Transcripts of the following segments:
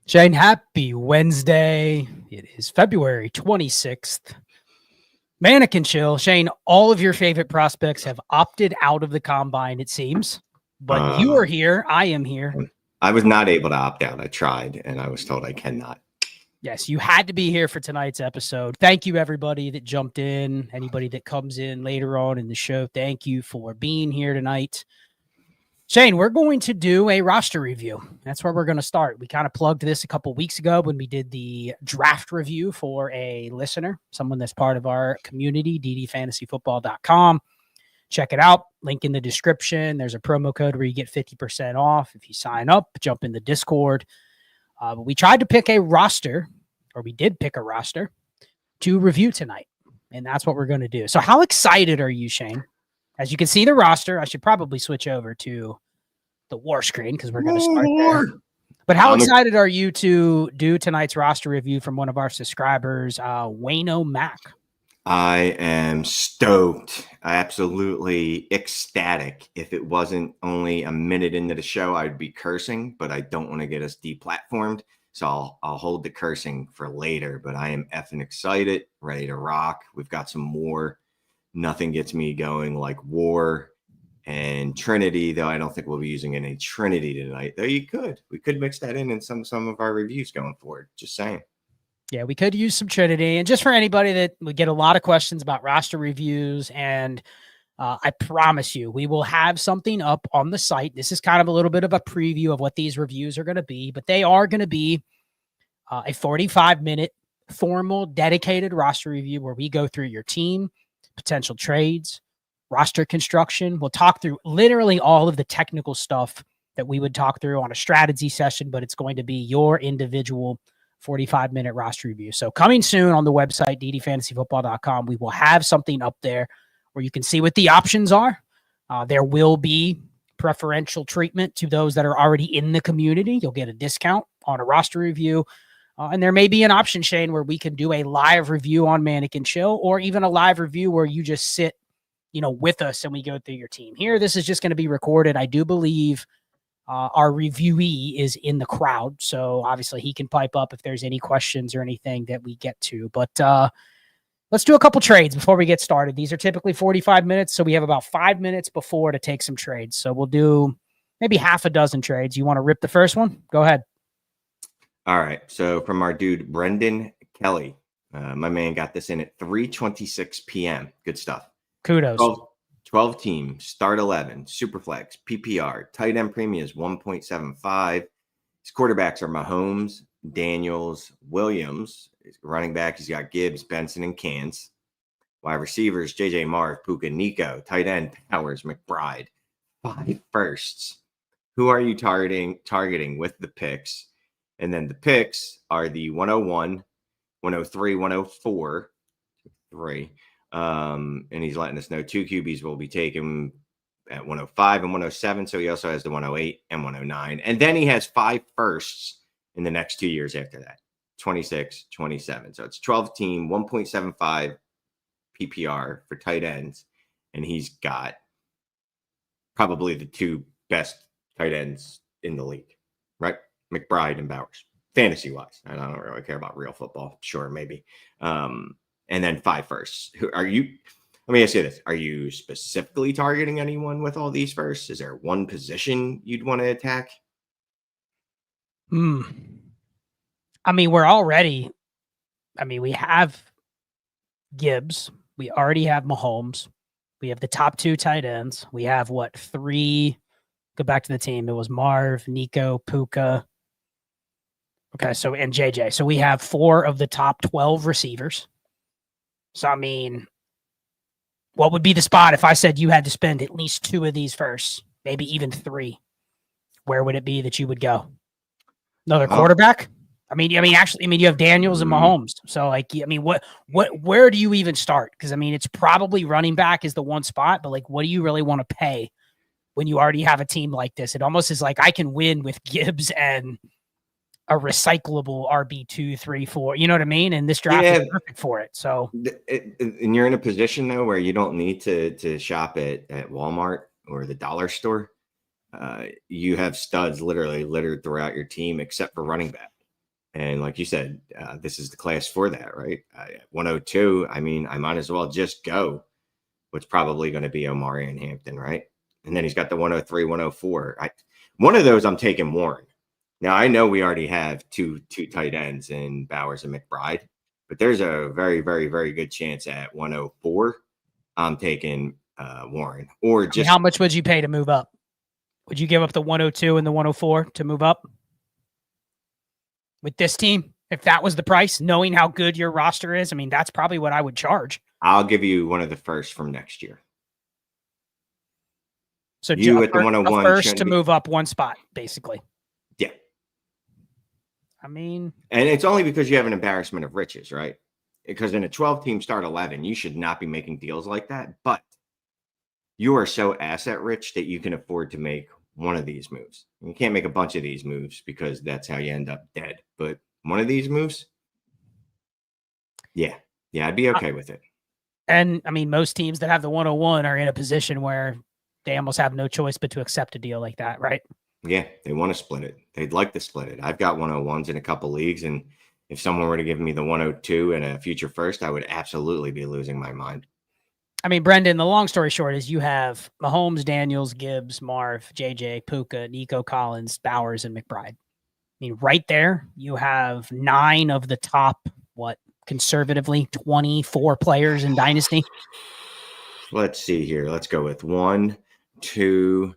Shane, happy Wednesday. It is February 26th. Manic and chill. Shane, all of your favorite prospects have opted out of the combine, it seems. But you are here. I am here. I was not able to opt out. I tried, and I was told I cannot. Yes, you had to be here for tonight's episode. Thank you, everybody that jumped in. Anybody that comes in later on in the show, thank you for being here tonight. Shane, we're going to do a roster review. That's where we're going to start. We kind of plugged this a couple weeks ago when we did the draft review for a listener, someone that's part of our community, ddfantasyfootball.com. Check it out. Link in the description. There's a promo code where you get 50% off if you sign up, jump in the Discord. But we tried to pick a roster, or we did pick a roster, to review tonight. And that's what we're going to do. So how excited are you, Shane? As you can see the roster, I should probably switch over to the war screen because we're going to start there. But how excited are you to do tonight's roster review from one of our subscribers, Waynipeg? I am stoked. Absolutely ecstatic. If it wasn't only a minute into the show, I'd be cursing, but I don't want to get us deplatformed. So I'll hold the cursing for later, but I am effing excited, ready to rock. We've got some more. Nothing gets me going like War and Trinity, though I don't think we'll be using any Trinity tonight. Though we could mix that in some of our reviews going forward. Just saying. Yeah, we could use some Trinity. And just for anybody that we get a lot of questions about roster reviews, and I promise you, we will have something up on the site. This is kind of a little bit of a preview of what these reviews are going to be, but they are going to be a 45-minute formal, dedicated roster review where we go through your team, potential trades, roster construction. We'll talk through literally all of the technical stuff that we would talk through on a strategy session, but it's going to be your individual 45-minute roster review. So coming soon on the website, ddfantasyfootball.com, we will have something up there where you can see what the options are. There will be preferential treatment to those that are already in the community. You'll get a discount on a roster review. And there may be an option, Shane, where we can do a live review on Manic and Chill, or even a live review where you just sit, with us and we go through your team. Here, this is just going to be recorded. I do believe our reviewee is in the crowd, so obviously he can pipe up if there's any questions or anything that we get to. But let's do a couple trades before we get started. These are typically 45 minutes, so we have about 5 minutes before to take some trades. So we'll do maybe half a dozen trades. You want to rip the first one? Go ahead. All right. So from our dude, Brendan Kelly, my man got this in at 3:26 p.m. Good stuff. Kudos. 12 teams, start 11, Superflex, PPR, tight end premium is 1.75. His quarterbacks are Mahomes, Daniels, Williams. His running back, he's got Gibbs, Benson, and Cans. Wide receivers, JJ Marv, Puka, Nico. Tight end, Powers, McBride. 5 firsts. Who are you targeting with the picks? And then the picks are the 101, 103, 104, 3. And he's letting us know 2 QBs will be taken at 105 and 107. So he also has the 108 and 109. And then he has 5 firsts in the next 2 years after that, 26, 27. So it's 12 team, 1.75 PPR for tight ends. And he's got probably the 2 best tight ends in the league, right? McBride and Bowers, fantasy wise. I don't really care about real football. Sure, maybe. And then 5 firsts. Let me ask you this. Are you specifically targeting anyone with all these firsts? Is there one position you'd want to attack? We have Gibbs. We already have Mahomes. We have the top 2 tight ends. We have 3? Go back to the team. It was Marv, Nico, Puka. Okay, and JJ. So we have 4 of the top 12 receivers. So, what would be the spot if I said you had to spend at least 2 of these first, maybe even 3? Where would it be that you would go? Another quarterback? You have Daniels and Mahomes. So, where do you even start? Because, it's probably running back is the one spot, but, what do you really want to pay when you already have a team like this? It almost is like I can win with Gibbs and a recyclable RB2, 3, 4. You know what I mean? And this draft is perfect for it. So, and you're in a position though where you don't need to shop at Walmart or the dollar store. You have studs literally littered throughout your team, except for running back. And like you said, this is the class for that, right? 102. I mean, I might as well just go what's probably going to be Omari and Hampton, right? And then he's got the 103, 104. One of those I'm taking Warren. Now, I know we already have two tight ends in Bowers and McBride, but there's a very, very, very good chance at 104 I'm taking Warren. Or just how much would you pay to move up? Would you give up the 102 and the 104 to move up with this team? If that was the price, knowing how good your roster is, I mean, that's probably what I would charge. I'll give you one of the first from next year. So you at the 101 first to move up one spot, basically. Yeah. I mean, and it's only because you have an embarrassment of riches, right? Because in a 12-team start 11, you should not be making deals like that. But you are so asset rich that you can afford to make one of these moves. You can't make a bunch of these moves because that's how you end up dead. But one of these moves, yeah, I'd be okay with it. And I mean, most teams that have the 101 are in a position where they almost have no choice but to accept a deal like that, right? Yeah, they want to split it. They'd like to split it. I've got 101s in a couple leagues, and if someone were to give me the 102 and a future first, I would absolutely be losing my mind. I mean, Brendan, the long story short is you have Mahomes, Daniels, Gibbs, Marv, JJ, Puka, Nico Collins, Bowers, and McBride. I mean, right there, you have 9 of the top, conservatively, 24 players in Dynasty. Let's see here. Let's go with 1, 2,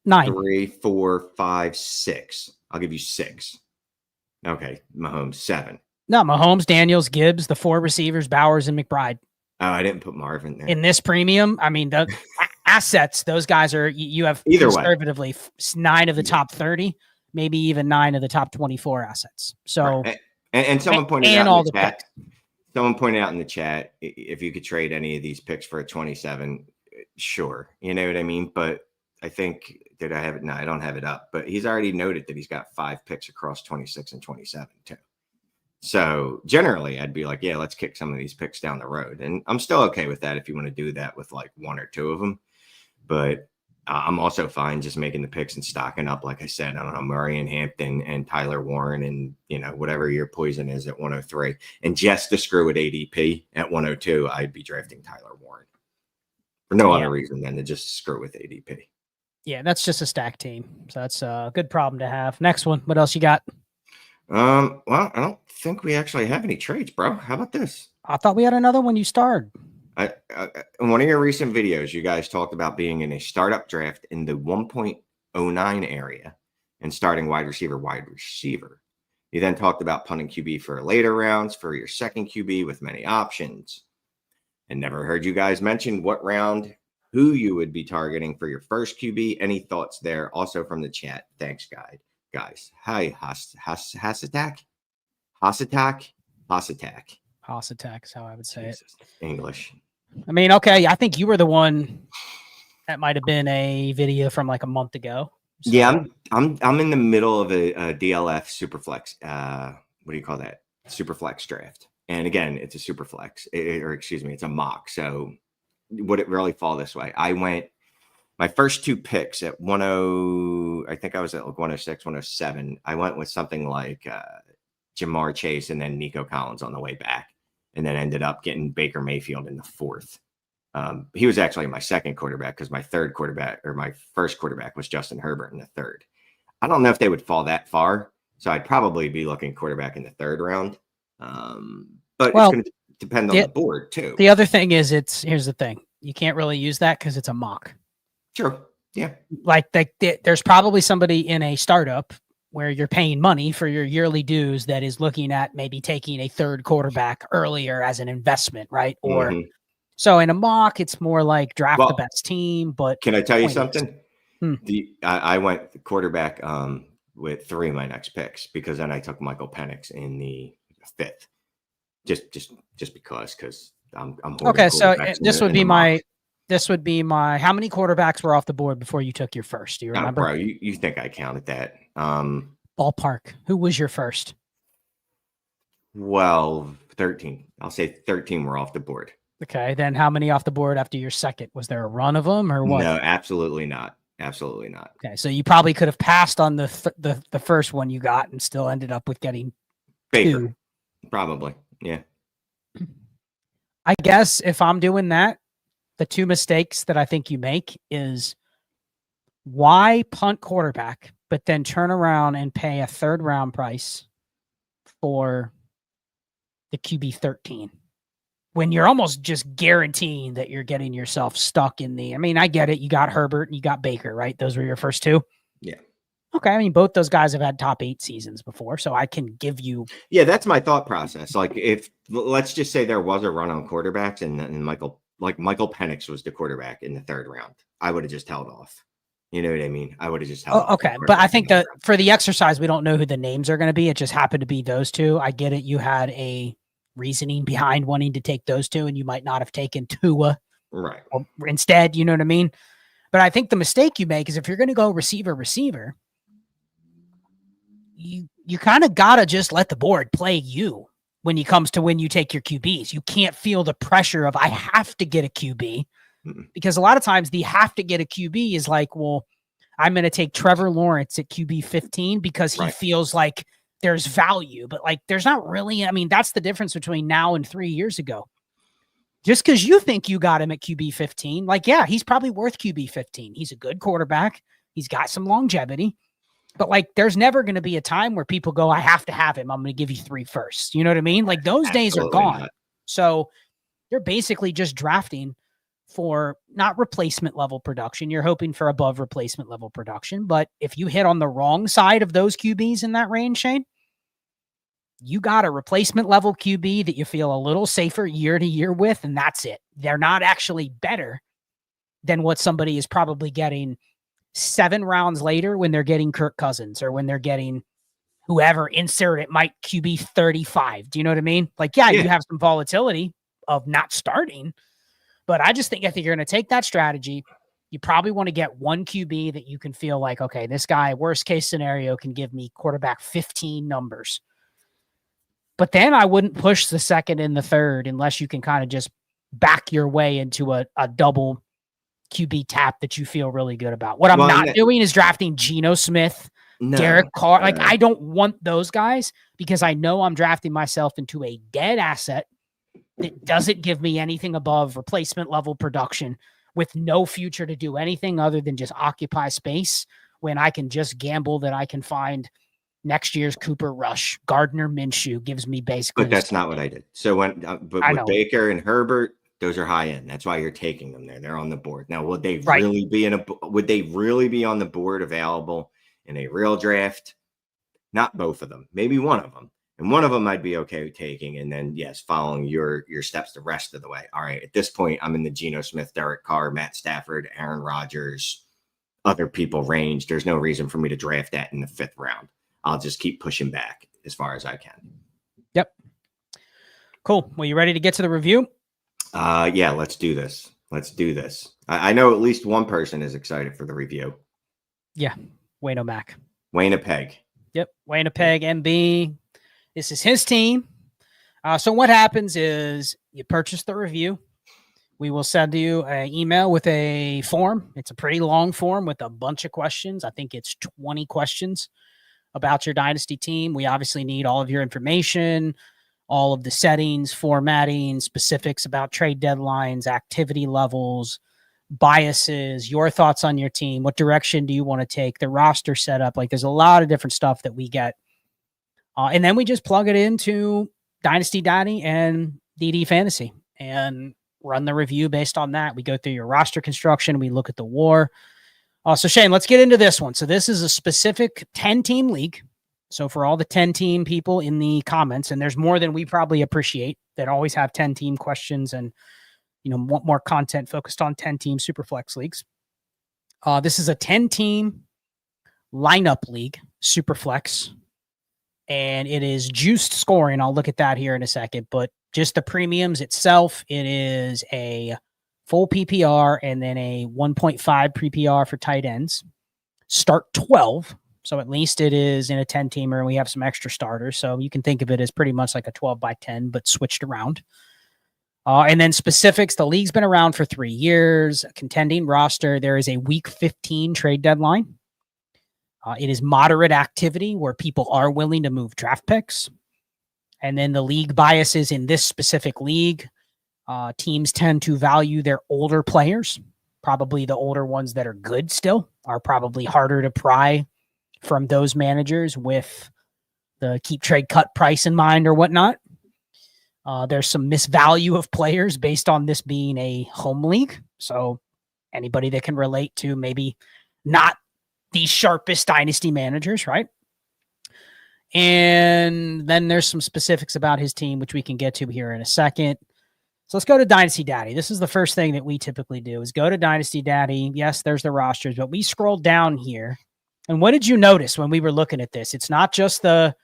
9, 3, 4, 5, 6. I'll give you 6. Okay, Mahomes 7. No, Mahomes, Daniels, Gibbs, the 4 receivers, Bowers, and McBride. Oh, I didn't put Marvin there. In this premium, I mean, the assets, those guys are, you have either conservatively 9 of the top 30, maybe even 9 of the top 24 assets. So, right. And someone pointed out in the chat, someone pointed out in the chat, if you could trade any of these picks for a 27, sure. You know what I mean? But I think, did I have it? No, I don't have it up, but he's already noted that he's got 5 picks across 26 and 27 too. So generally I'd be like, yeah, let's kick some of these picks down the road. And I'm still okay with that if you want to do that with like 1 or 2 of them. But I'm also fine just making the picks and stocking up. Like I said, I don't know, Murray and Hampton and Tyler Warren and, whatever your poison is at 103. And just to screw with ADP at 102, I'd be drafting Tyler Warren for no other reason than to just screw with ADP. Yeah, that's just a stack team. So that's a good problem to have. Next one. What else you got? Well, I don't think we actually have any trades, bro. How about this? I thought we had another one you starred. In one of your recent videos, you guys talked about being in a startup draft in the 1.09 area and starting wide receiver. You then talked about punting QB for later rounds for your second QB with many options. And never heard you guys mention what round, who you would be targeting for your first QB. Any thoughts there? Also from the chat. Thanks, guys. Hi, Hasatak is how I would say it. English. I mean, okay. I think you were the one that might have been a video from like a month ago. So. Yeah, I'm in the middle of a DLF Superflex. What do you call that? Superflex draft. And again, it's a Superflex, it's a mock. So would it really fall this way? I went my first 2 picks at 10. I think I was at like 106, 107. I went with something like Jamar Chase and then Nico Collins on the way back, and then ended up getting Baker Mayfield in the 4th. He was actually my second quarterback because my first quarterback was Justin Herbert in the 3rd. I don't know if they would fall that far, so I'd probably be looking quarterback in the 3rd round. But it's going to depend on the board too. The other thing is, here's the thing: you can't really use that because it's a mock. Sure. Yeah. Like there's probably somebody in a startup where you're paying money for your yearly dues that is looking at maybe taking a 3rd quarterback earlier as an investment, right? Or so in a mock, it's more like draft the best team. But can I tell you something? I went the quarterback with 3 of my next picks because then I took Michael Penix in the 5th, just because I'm okay. So this would be my. How many quarterbacks were off the board before you took your first? Do you remember? Bro, you think I counted that? Ballpark. Who was your first? 13. I'll say 13 were off the board. Okay. Then how many off the board after your second? Was there a run of them or what? No, absolutely not. Absolutely not. Okay. So you probably could have passed on the first one you got and still ended up with getting Baker, two. probably. Yeah. I guess if I'm doing that, the two mistakes that I think you make is why punt quarterback, but then turn around and pay a third round price for the QB 13 when you're almost just guaranteeing that you're getting yourself stuck in the. I mean, I get it. You got Herbert and you got Baker, right? Those were your first two. Yeah. Okay. I mean, both those guys have had top 8 seasons before, so I can give you. Yeah, that's my thought process. Like, if let's just say there was a run on quarterbacks and Michael Penix was the quarterback in the 3rd round, I would have just held off. You know what I mean? I would have just held off. Okay. But I think that for the exercise, we don't know who the names are going to be. It just happened to be those two. I get it. You had a reasoning behind wanting to take those two, and you might not have taken Tua right instead. You know what I mean? But I think the mistake you make is if you're going to go receiver, you kind of got to just let the board play you when it comes to when you take your QBs. You can't feel the pressure of, I have to get a QB, because a lot of times the have to get a QB is like, well, I'm going to take Trevor Lawrence at QB 15 because he feels like there's value, but like, there's not really. I mean, that's the difference between now and 3 years ago. Just because you think you got him at QB 15, like, yeah, he's probably worth QB 15. He's a good quarterback. He's got some longevity. But like, there's never going to be a time where people go, I have to have him. I'm going to give you 3 firsts. You know what I mean? Like, those days are gone. Not. So you're basically just drafting for not replacement level production. You're hoping for above replacement level production. But if you hit on the wrong side of those QBs in that range, Shane, you got a replacement level QB that you feel a little safer year to year with, and that's it. They're not actually better than what somebody is probably getting 7 rounds later when they're getting Kirk Cousins or when they're getting whoever, insert it, might QB 35. Do you know what I mean? Like, yeah, you have some volatility of not starting, but I think you're going to take that strategy. You probably want to get one QB that you can feel like, okay, this guy, worst case scenario, can give me quarterback 15 numbers. But then I wouldn't push the 2nd and the 3rd unless you can kind of just back your way into a double QB tap that you feel really good about. What I'm not doing is drafting Geno Smith, Derek Carr. Like, I don't want those guys because I know I'm drafting myself into a dead asset that doesn't give me anything above replacement level production with no future to do anything other than just occupy space, when I can just gamble that I can find next year's Cooper Rush. Gardner Minshew gives me basically. But that's not what I did. So with Baker and Herbert, those are high end. That's why you're taking them there. They're on the board. Now, would they really be on the board available in a real draft? Not both of them, maybe one of them. And one of them I'd be okay with taking. And then, yes, following your steps the rest of the way. All right, at this point, I'm in the Geno Smith, Derek Carr, Matt Stafford, Aaron Rodgers, other people range. There's no reason for me to draft that in the 5th round. I'll just keep pushing back as far as I can. Yep. Cool. Well, you ready to get to the review? Yeah, let's do this. I know at least one person is excited for the review. Yeah. Waynipeg. Yep. Waynipeg MB. This is his team. So what happens is you purchase the review. We will send you an email with a form. It's a pretty long form with a bunch of questions. I think it's 20 questions about your Dynasty team. We obviously need all of your information, all of the settings, formatting, specifics about trade deadlines, activity levels, biases, your thoughts on your team. What direction do you want to take? The roster setup. Like, there's a lot of different stuff that we get. And then we just plug it into Dynasty Daddy and DD Fantasy and run the review based on that. We go through your roster construction. We look at the war. So Shane, let's get into this one. So this is a specific 10-team league. So for all the 10-team people in the comments, and there's more than we probably appreciate that always have 10-team questions and, want more content focused on 10-team Superflex leagues. This is a 10-team lineup league, Superflex, and it is juiced scoring. I'll look at that here in a second, but just the premiums itself, it is a full PPR and then a 1.5 PPR for tight ends. Start 12. So at least it is in a 10-teamer, and we have some extra starters. So you can think of it as pretty much like a 12 by 10, but switched around. And then specifics, the league's been around for 3 years. A contending roster. There is a week 15 trade deadline. It is moderate activity where people are willing to move draft picks. And then the league biases in this specific league, teams tend to value their older players. Probably the older ones that are good still are probably harder to pry from those managers with the keep, trade, cut price in mind or whatnot. There's some misvalue of players based on this being a home league. So anybody that can relate to maybe not the sharpest dynasty managers, right? And then there's some specifics about his team, which we can get to here in a second. So let's go to Dynasty Daddy. This is the first thing that we typically do is go to Dynasty Daddy. Yes, there's the rosters, but we scroll down here. And what did you notice when we were looking at this? It's not just the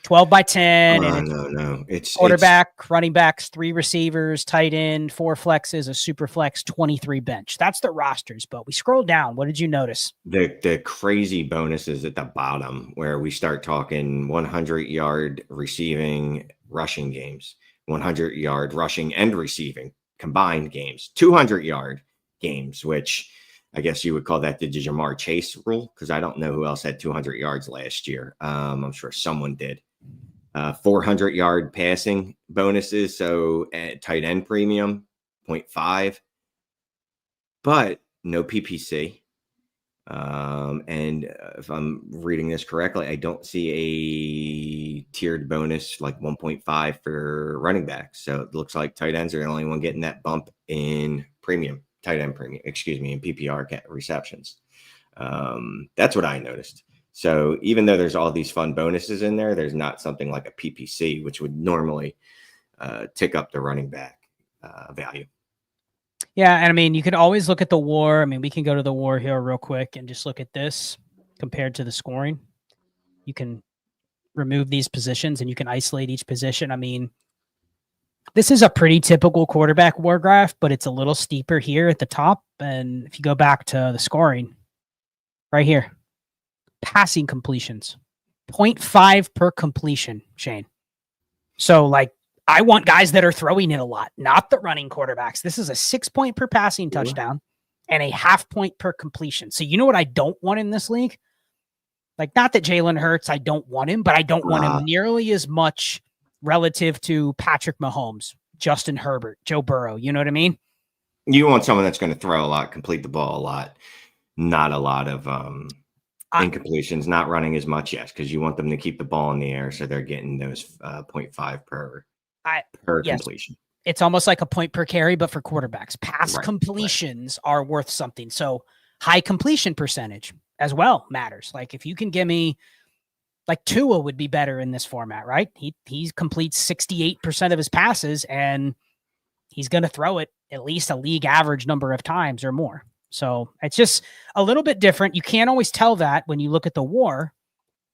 12 by 10 and no. It's quarterback, running backs, 3 receivers, tight end, 4 flexes, a super flex, 23 bench. That's the rosters. But we scroll down. What did you notice? The crazy bonuses at the bottom where we start talking 100-yard receiving rushing games, 100-yard rushing and receiving combined games, 200-yard games, which I guess you would call that the Jamar Chase rule, because I don't know who else had 200 yards last year. I'm sure someone did. 400-yard passing bonuses, so at tight end premium, 0.5, but no PPC. And if I'm reading this correctly, I don't see a tiered bonus like 1.5 for running backs. So it looks like tight ends are the only one getting that bump in premium, tight end premium, in PPR receptions. That's what I noticed. So even though there's all these fun bonuses in there, there's not something like a PPC, which would normally tick up the running back value. Yeah, and I mean, you can always look at the WAR. I mean, we can go to the WAR here real quick and just look at this compared to the scoring. You can remove these positions and you can isolate each position. I mean, this is a pretty typical quarterback WAR graph, but it's a little steeper here at the top. And if you go back to the scoring right here, passing completions, 0.5 per completion, Shane. So like, I want guys that are throwing it a lot, not the running quarterbacks. This is a 6 point per passing touchdown and a 0.5 point per completion. So you know what I don't want in this league? Like, not that Jalen Hurts, I don't want him, but I don't want him nearly as much relative to Patrick Mahomes, Justin Herbert, Joe Burrow. You know what I mean? You want someone that's going to throw a lot, complete the ball a lot, not a lot of incompletions, not running as much, yes, because you want them to keep the ball in the air, so they're getting those 0.5 per completion. It's almost like a point per carry, but for quarterbacks. Pass completions are worth something. So high completion percentage as well matters. Like if you can give me, like Tua would be better in this format, right? He completes 68% of his passes, and he's going to throw it at least a league average number of times or more. So it's just a little bit different. You can't always tell that when you look at the WAR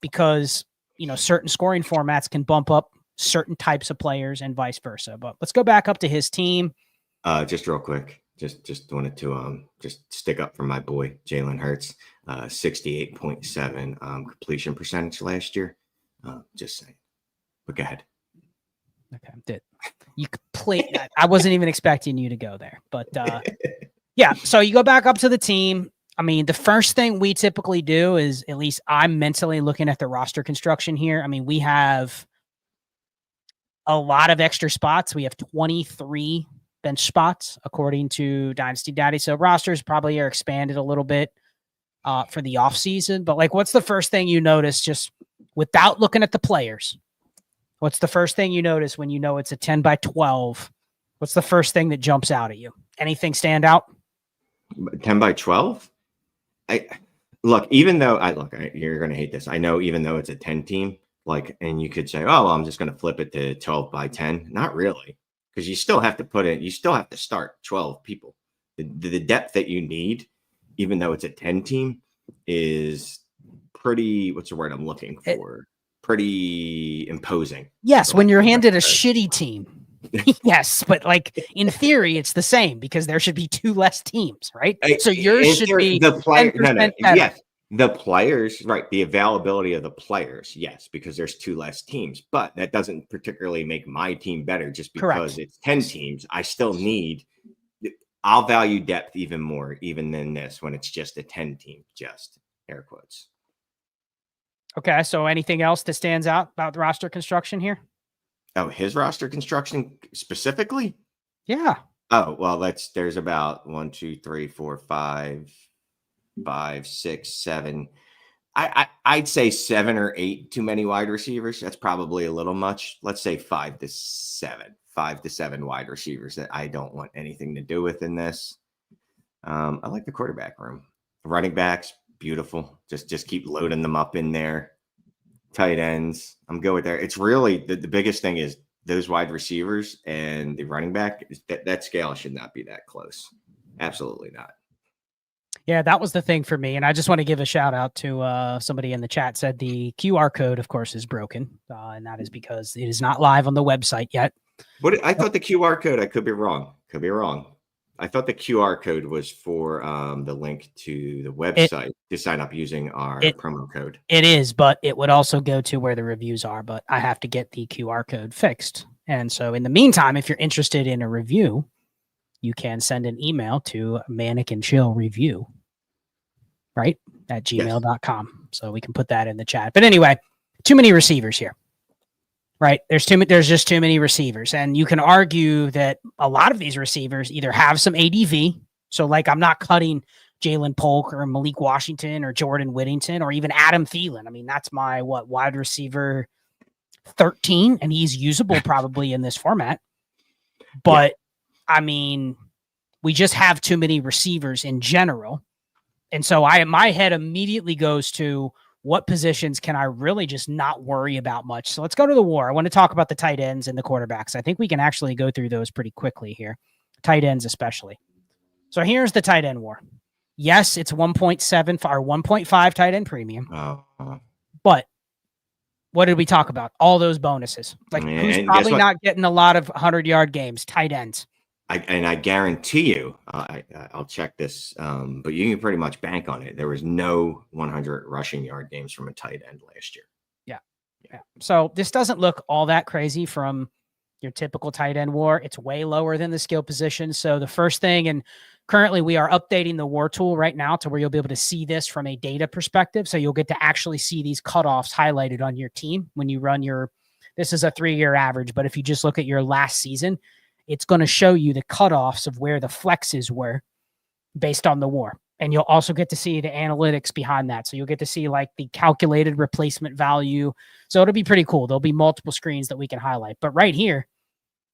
because, you know, certain scoring formats can bump up certain types of players and vice versa. But let's go back up to his team. Just real quick. Just wanted to just stick up for my boy, Jalen Hurts, 68.7 completion percentage last year. Just saying. But go ahead. Okay. You played that. I wasn't even expecting you to go there. But yeah, so you go back up to the team. I mean, the first thing we typically do is, at least I'm mentally looking at the roster construction here. I mean, we have a lot of extra spots. We have 23 bench spots according to Dynasty Daddy. So rosters probably are expanded a little bit for the offseason. But like, what's the first thing you notice just without looking at the players? What's the first thing you notice when you know it's a 10 by 12? What's the first thing that jumps out at you? Anything stand out? 10 by 12? Even though you're going to hate this. I know, even though it's a 10 team, and you could say, oh, well, I'm just going to flip it to 12 by 10. Not really. Because you still have to start 12 people. The depth that you need, even though it's a 10 team, is pretty, what's the word I'm looking for? Pretty imposing. Yes, when you're handed a shitty team. Yes, but like in theory, it's the same because there should be 2 less teams, right? So yours should be the player. No, yes, the players, right? The availability of the players, yes, because there's 2 less teams, but that doesn't particularly make my team better just because it's 10 teams. I still need. I'll value depth even more, even than this when it's just a 10 team. Just air quotes. Okay, so anything else that stands out about the roster construction here? Oh, his roster construction specifically? Yeah. Oh, well, there's about 1, 2, 3, 4, 5, 5, 6, 7. I'd say 7 or 8 too many wide receivers. That's probably a little much. Let's say 5 to 7. 5 to 7 wide receivers that I don't want anything to do with in this. I like the quarterback room. Running backs, beautiful. Just keep loading them up in there. Tight ends, I'm good with there. It's really the biggest thing is those wide receivers and the running back. That scale should not be that close. Absolutely not. Yeah, that was the thing for me. And I just want to give a shout out to somebody in the chat said the QR code, of course, is broken. And that is because it is not live on the website yet. But I thought the QR code, I could be wrong. I thought the QR code was for the link to the website to sign up using our promo code. It is, but it would also go to where the reviews are. But I have to get the QR code fixed. And so in the meantime, if you're interested in a review, you can send an email to Manic and Chill Review, right? At gmail.com. Yes. So we can put that in the chat. But anyway, too many receivers here, right? There's just too many receivers. And you can argue that a lot of these receivers either have some ADV. So like, I'm not cutting Jalen Polk or Malik Washington or Jordan Whittington or even Adam Thielen. I mean, that's my wide receiver 13, and he's usable probably in this format. But yeah. I mean, we just have too many receivers in general. And so my head immediately goes to what positions can I really just not worry about much. So let's go to the war. I want to talk about the tight ends and the quarterbacks. I think we can actually go through those pretty quickly here. Tight ends especially. So here's the tight end war. Yes, it's 1.7 or 1.5 tight end premium. But what did we talk about? All those bonuses. Like, who's probably not getting a lot of 100-yard games? Tight ends. I guarantee you, I'll check this, but you can pretty much bank on it. There was no 100 rushing yard games from a tight end last year. Yeah. So this doesn't look all that crazy from your typical tight end war. It's way lower than the skill position. So the first thing, and currently we are updating the war tool right now to where you'll be able to see this from a data perspective. So you'll get to actually see these cutoffs highlighted on your team when you run this is a 3-year average, but if you just look at your last season, it's going to show you the cutoffs of where the flexes were based on the war. And you'll also get to see the analytics behind that. So you'll get to see like the calculated replacement value. So it'll be pretty cool. There'll be multiple screens that we can highlight. But right here,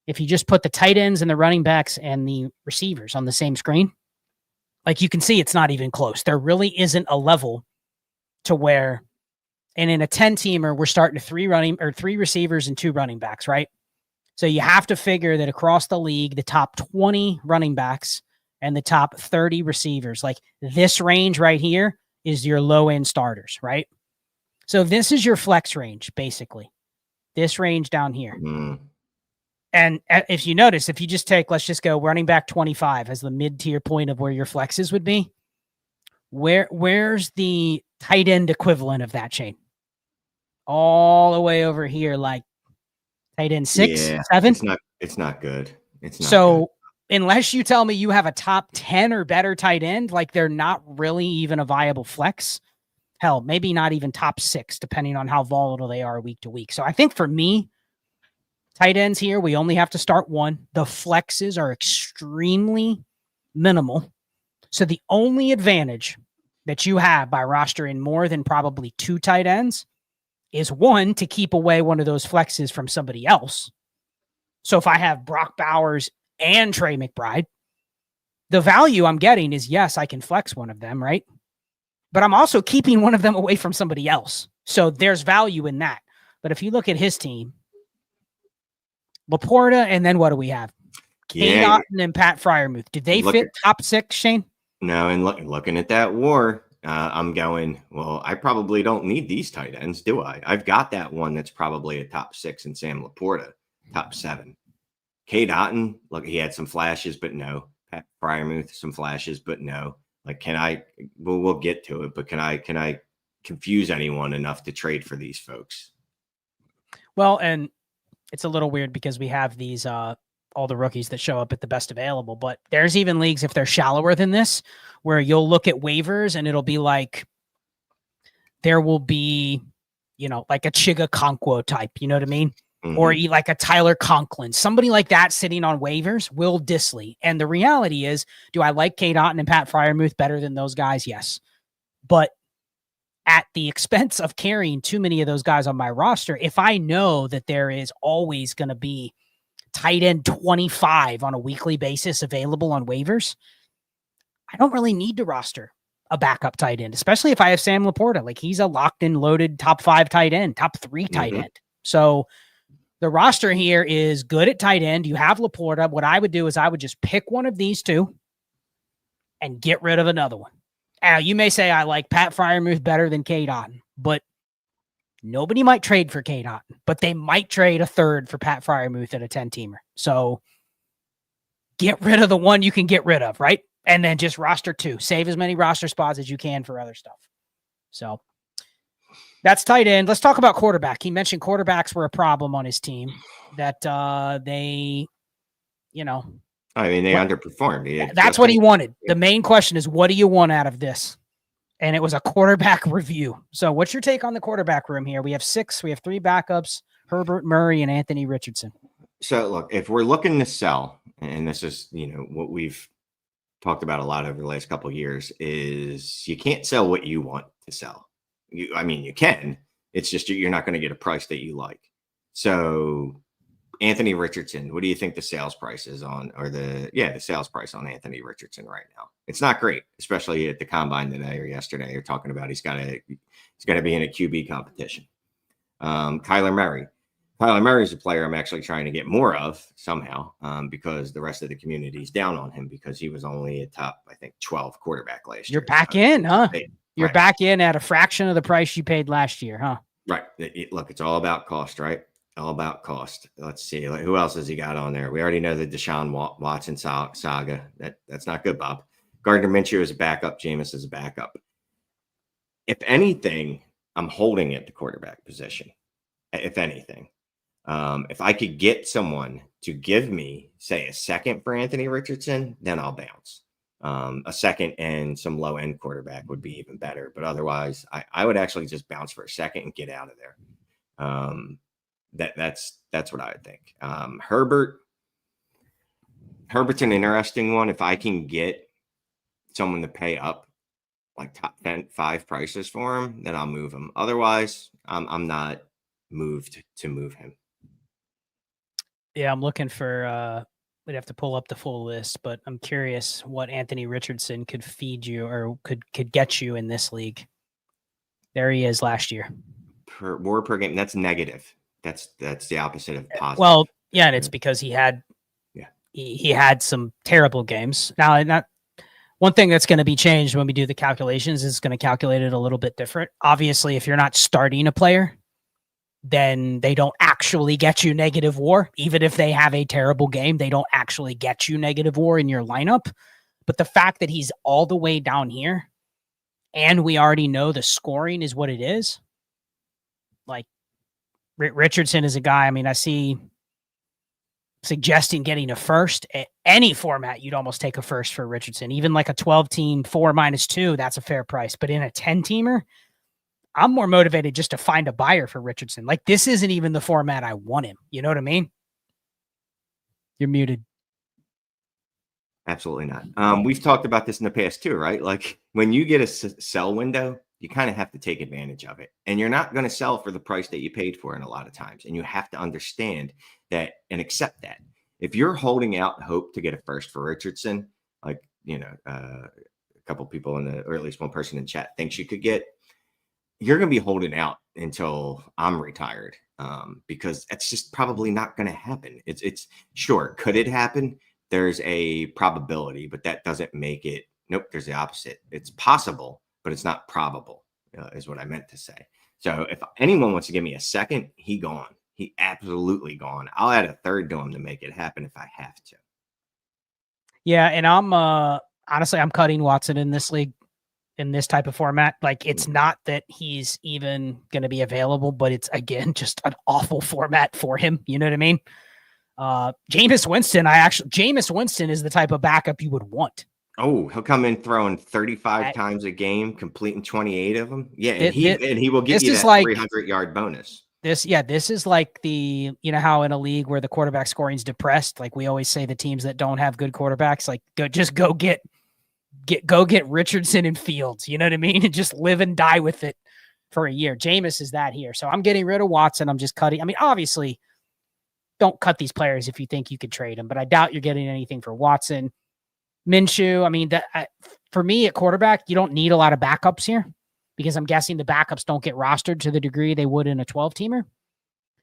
if you just put the tight ends and the running backs and the receivers on the same screen, like you can see, it's not even close. There really isn't a level to where, and in a 10-teamer, we're starting 3 receivers and 2 running backs, right? So you have to figure that across the league, the top 20 running backs and the top 30 receivers, like this range right here is your low-end starters, right? So this is your flex range, basically. This range down here. Mm-hmm. And if you notice, if you just take, let's just go running back 25 as the mid-tier point of where your flexes would be, where's the tight end equivalent of that chain? All the way over here, like tight end 6, 7? It's not good. It's not so good. Unless you tell me you have a top 10 or better tight end, like they're not really even a viable flex. Hell, maybe not even top 6, depending on how volatile they are week to week. So I think for me, tight ends here, we only have to start 1. The flexes are extremely minimal. So the only advantage that you have by rostering more than probably 2 tight ends is 1, to keep away one of those flexes from somebody else. So if I have Brock Bowers and Trey McBride, the value I'm getting is, yes, I can flex one of them, right? But I'm also keeping one of them away from somebody else. So there's value in that. But if you look at his team, Laporta, and then what do we have? K. and Pat Freiermuth. Did they fit top 6, Shane? No, and looking at that war, I'm going, well, I probably don't need these tight ends, do I? I've got that one that's probably a top 6 in Sam Laporta, top 7. K. Dotton, look, he had some flashes, but no. Pat Freiermuth, some flashes, but no. Like, we'll get to it, but can I confuse anyone enough to trade for these folks? Well, and it's a little weird because we have these, all the rookies that show up at the best available, but there's even leagues, if they're shallower than this, where you'll look at waivers and it'll be like, there will be, like a Chiga Conquo type, you know what I mean? or like a Tyler Conklin, somebody like that sitting on waivers, Will Dissly. And the reality is, do I like Cade Otton and Pat Freiermuth better than those guys? Yes. But at the expense of carrying too many of those guys on my roster, if I know that there is always going to be tight end 25 on a weekly basis available on waivers, I don't really need to roster a backup tight end, especially if I have Sam Laporta. Like, he's a locked in, loaded top 5 tight end, top 3 tight end. So the roster here is good at tight end. You have Laporta. What I would do is I would just pick one of these two and get rid of another one. Now, you may say I like Pat Freiermuth better than Cade Otton, but nobody might trade for Cade Otton, but they might trade a third for Pat Freiermuth at a 10-teamer. So get rid of the one you can get rid of, right? And then just roster 2. Save as many roster spots as you can for other stuff. So that's tight end. Let's talk about quarterback. He mentioned quarterbacks were a problem on his team, that they, you know. I mean, they underperformed. That's what he wanted. The main question is, what do you want out of this? And it was a quarterback review. So what's your take on the quarterback room here? We have 6. We have 3 backups, Herbert, Murray, and Anthony Richardson. So look, if we're looking to sell, and this is, what we've talked about a lot over the last couple of years, is you can't sell what you want to sell. You can. It's just you're not going to get a price that you like. So Anthony Richardson, what do you think the sales price is on, or the sales price on Anthony Richardson right now? It's not great, especially at the combine today or yesterday. You're talking about he's got to be in a QB competition. Kyler Murray. Kyler Murray is a player I'm actually trying to get more of somehow, because the rest of the community is down on him because he was only a top, I think, 12 quarterback last year. You're back in, huh? You're back in at a fraction of the price you paid last year, huh? Right. Look, it's all about cost, right? All about cost. Let's see. Who else has he got on there? We already know the Deshaun Watson saga. That's not good, Bob. Gardner Minshew is a backup. Jameis is a backup. If anything, I'm holding at the quarterback position, if anything. If I could get someone to give me, say, a second for Anthony Richardson, then I'll bounce. A second and some low-end quarterback would be even better. But otherwise, I would actually just bounce for a second and get out of there. That's what I would think. Herbert's an interesting one. If I can get someone to pay up like top 5 prices for him, then I'll move him. Otherwise, I'm not moved to move him. Yeah, I'm looking for we'd have to pull up the full list, but I'm curious what Anthony Richardson could feed you or could get you in this league. There he is last year. War per game. That's negative. That's the opposite of positive. Well, yeah, and it's because he had some terrible games. Now, one thing that's going to be changed when we do the calculations is going to calculate it a little bit different. Obviously, if you're not starting a player, then they don't actually get you negative WAR. Even if they have a terrible game, they don't actually get you negative WAR in your lineup. But the fact that he's all the way down here, and we already know the scoring is what it is, like, Richardson is a guy, I see suggesting getting a first. Any format, you'd almost take a first for Richardson. Even like a 12-team 4-2, that's a fair price. But in a 10-teamer, I'm more motivated just to find a buyer for Richardson. Like, this isn't even the format I want him. You know what I mean? You're muted. Absolutely not. We've talked about this in the past too, right? Like, when you get a sell window, you kind of have to take advantage of it. And you're not going to sell for the price that you paid for in a lot of times. And you have to understand that and accept that. If you're holding out hope to get a first for Richardson, like, a couple people or at least one person in chat thinks you could get, you're going to be holding out until I'm retired, because that's just probably not going to happen. It's sure. Could it happen? There's a probability, but that doesn't make it. Nope. There's the opposite. It's possible, but it's not probable, is what I meant to say. So if anyone wants to give me a second, he gone. He absolutely gone. I'll add a third to him to make it happen if I have to. Yeah, and I'm honestly, I'm cutting Watson in this league, in this type of format. Like, it's not that he's even going to be available, but it's, again, just an awful format for him. You know what I mean? Jameis Winston is the type of backup you would want. Oh, he'll come in throwing 35 times a game, completing 28 of them. Yeah, and he will give you that 300-yard bonus. this is like the, you know, how in a league where the quarterback scoring is depressed, like we always say, the teams that don't have good quarterbacks, like go get Richardson and Fields, you know what I mean? And just live and die with it for a year. Jameis is that here. So I'm getting rid of Watson. I'm just cutting. I mean, obviously, don't cut these players if you think you could trade them, but I doubt you're getting anything for Watson. Minshew, I mean, for me at quarterback, you don't need a lot of backups here because I'm guessing the backups don't get rostered to the degree they would in a 12-teamer.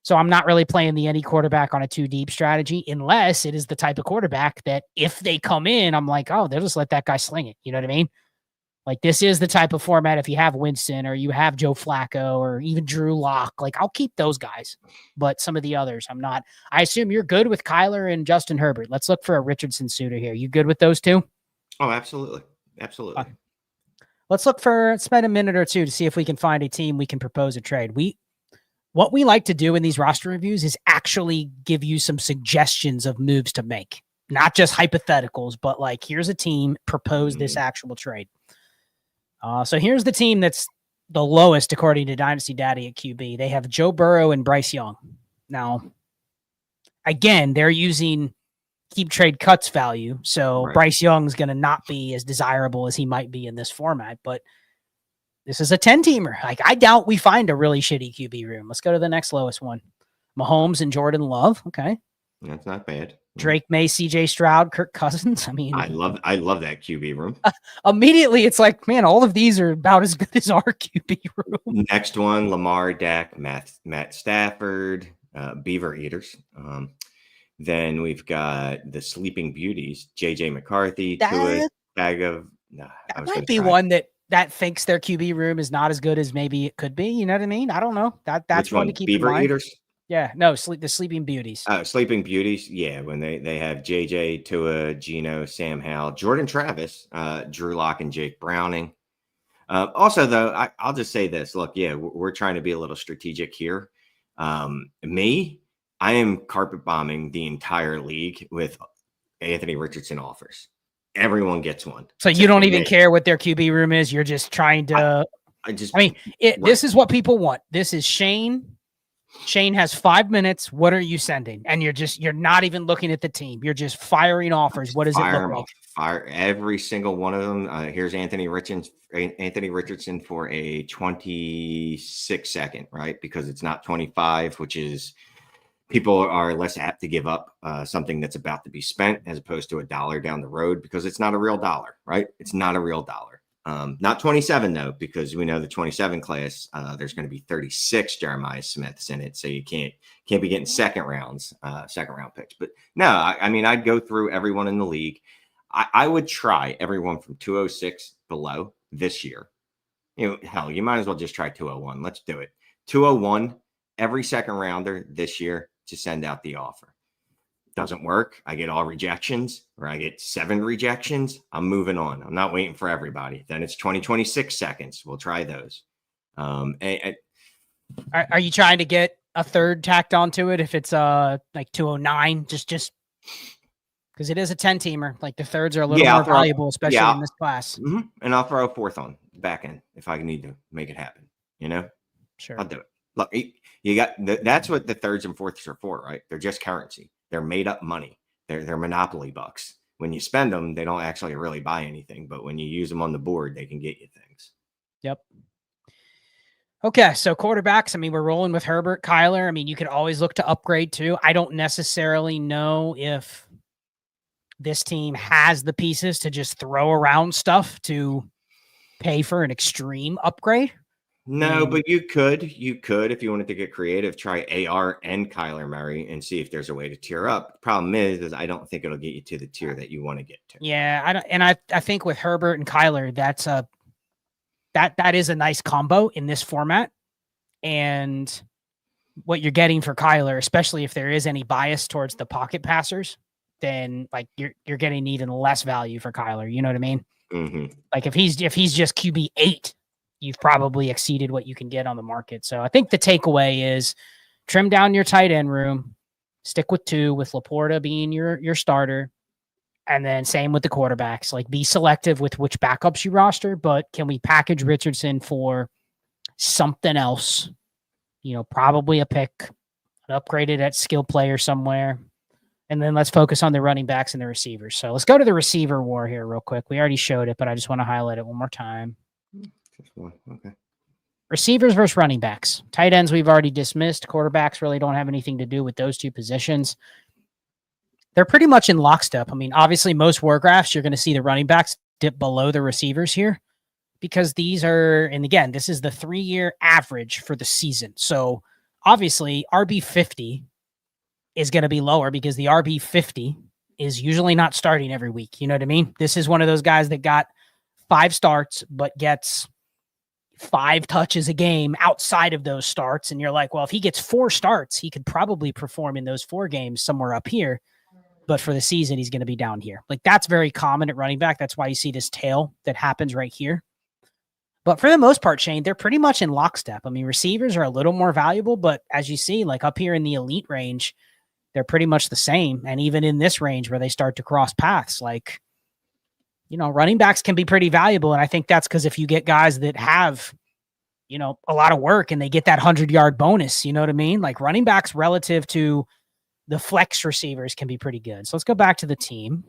So I'm not really playing the any quarterback on a 2-deep strategy unless it is the type of quarterback that if they come in, I'm like, oh, they'll just let that guy sling it. You know what I mean? Like, this is the type of format. If you have Winston or you have Joe Flacco or even Drew Lock, like, I'll keep those guys. But some of the others, I'm not. I assume you're good with Kyler and Justin Herbert. Let's look for a Richardson suitor here. You good with those two? Oh, absolutely. Absolutely. Let's spend a minute or two to see if we can find a team we can propose a trade. What we like to do in these roster reviews is actually give you some suggestions of moves to make, not just hypotheticals, but like, here's a team, propose this actual trade. So here's the team that's the lowest, according to Dynasty Daddy at QB. They have Joe Burrow and Bryce Young. Now, again, they're using keep trade cuts value. So Bryce Young's going to not be as desirable as he might be in this format, but this is a 10-teamer. Like, I doubt we find a really shitty QB room. Let's go to the next lowest one. Mahomes and Jordan Love. Okay. That's not bad. Drake May, CJ Stroud, Kirk Cousins. I mean, I love that QB room. Immediately, it's like, man, all of these are about as good as our QB room. Next one, Lamar, Dak, Matt Stafford, Beaver Eaters. Then we've got the Sleeping Beauties, JJ McCarthy, Tua, bag of. That might be one that thinks their QB room is not as good as maybe it could be. You know what I mean? I don't know. That's one to keep Beaver in mind. Eaters? Yeah, no, the Sleeping Beauties. Sleeping Beauties, yeah, when they have JJ, Tua, Geno, Sam Howell, Jordan Travis, Drew Lock, and Jake Browning. Also, though, I'll just say this. Look, yeah, we're trying to be a little strategic here. I am carpet bombing the entire league with Anthony Richardson offers. Everyone gets one. So you don't even care what their QB room is. You're just trying to. This is what people want. This is Shane. Shane has 5 minutes. What are you sending? And you're not even looking at the team. You're just firing offers. What does it look like? Fire every single one of them. Here's Anthony Richardson for a 26 second, right? Because it's not 25, which is people are less apt to give up something that's about to be spent as opposed to $1 down the road because it's not a real dollar, right? It's not a real dollar. Not 27 though, because we know the 27 class, there's going to be 36 Jeremiah Smiths in it. So you can't be getting second round picks, but no, I mean, I'd go through everyone in the league. I would try everyone from 206 below this year. You know, hell, you might as well just try 201. Let's do it. 201, every second rounder this year to send out the offer. Doesn't work. I get all rejections, or I get 7 rejections. I'm moving on. I'm not waiting for everybody. Then it's 26 seconds. We'll try those. Are you trying to get a third tacked onto it if it's like 209? Just because it is a 10-teamer. Like, the thirds are a little more valuable, especially in this class. Mm-hmm. And I'll throw a fourth on the back end if I need to make it happen. You know, sure, I'll do it. Look, you got that's what the thirds and fourths are for, right? They're just currency. They're made up money. They're monopoly bucks. When you spend them, they don't actually really buy anything. But when you use them on the board, they can get you things. Yep. Okay, so quarterbacks. I mean, we're rolling with Herbert, Kyler. I mean, you could always look to upgrade too. I don't necessarily know if this team has the pieces to just throw around stuff to pay for an extreme upgrade. No, but you could, if you wanted to get creative, try AR and Kyler Murray and see if there's a way to tier up. The problem is I don't think it'll get you to the tier that you want to get to. Yeah, I think with Herbert and Kyler, that is a nice combo in this format. And what you're getting for Kyler, especially if there is any bias towards the pocket passers, then like you're getting even less value for Kyler. You know what I mean? Mm-hmm. Like if he's just QB 8. You've probably exceeded what you can get on the market. So I think the takeaway is trim down your tight end room, stick with 2, with Laporta being your starter. And then same with the quarterbacks, like be selective with which backups you roster, but can we package Richardson for something else? probably a pick, an upgraded at skill player somewhere. And then let's focus on the running backs and the receivers. So let's go to the receiver war here real quick. We already showed it, but I just want to highlight it one more time. Just one. Okay. Receivers versus running backs. Tight ends we've already dismissed. Quarterbacks really don't have anything to do with those two positions. They're pretty much in lockstep. I mean, obviously, most war graphs, you're going to see the running backs dip below the receivers here because these are, and again, this is the 3-year average for the season. So obviously, RB50 is going to be lower because the RB50 is usually not starting every week. You know what I mean? This is one of those guys that got 5 starts, but gets 5 touches a game outside of those starts. And you're like, well, if he gets 4 starts, he could probably perform in those 4 games somewhere up here. But for the season, he's going to be down here. Like, that's very common at running back. That's why you see this tail that happens right here. But for the most part, Shane, they're pretty much in lockstep. I mean, receivers are a little more valuable, but as you see, like up here in the elite range, they're pretty much the same. And even in this range where they start to cross paths, like, running backs can be pretty valuable. And I think that's because if you get guys that have, a lot of work and they get that 100-yard bonus, you know what I mean? Like, running backs relative to the flex receivers can be pretty good. So let's go back to the team.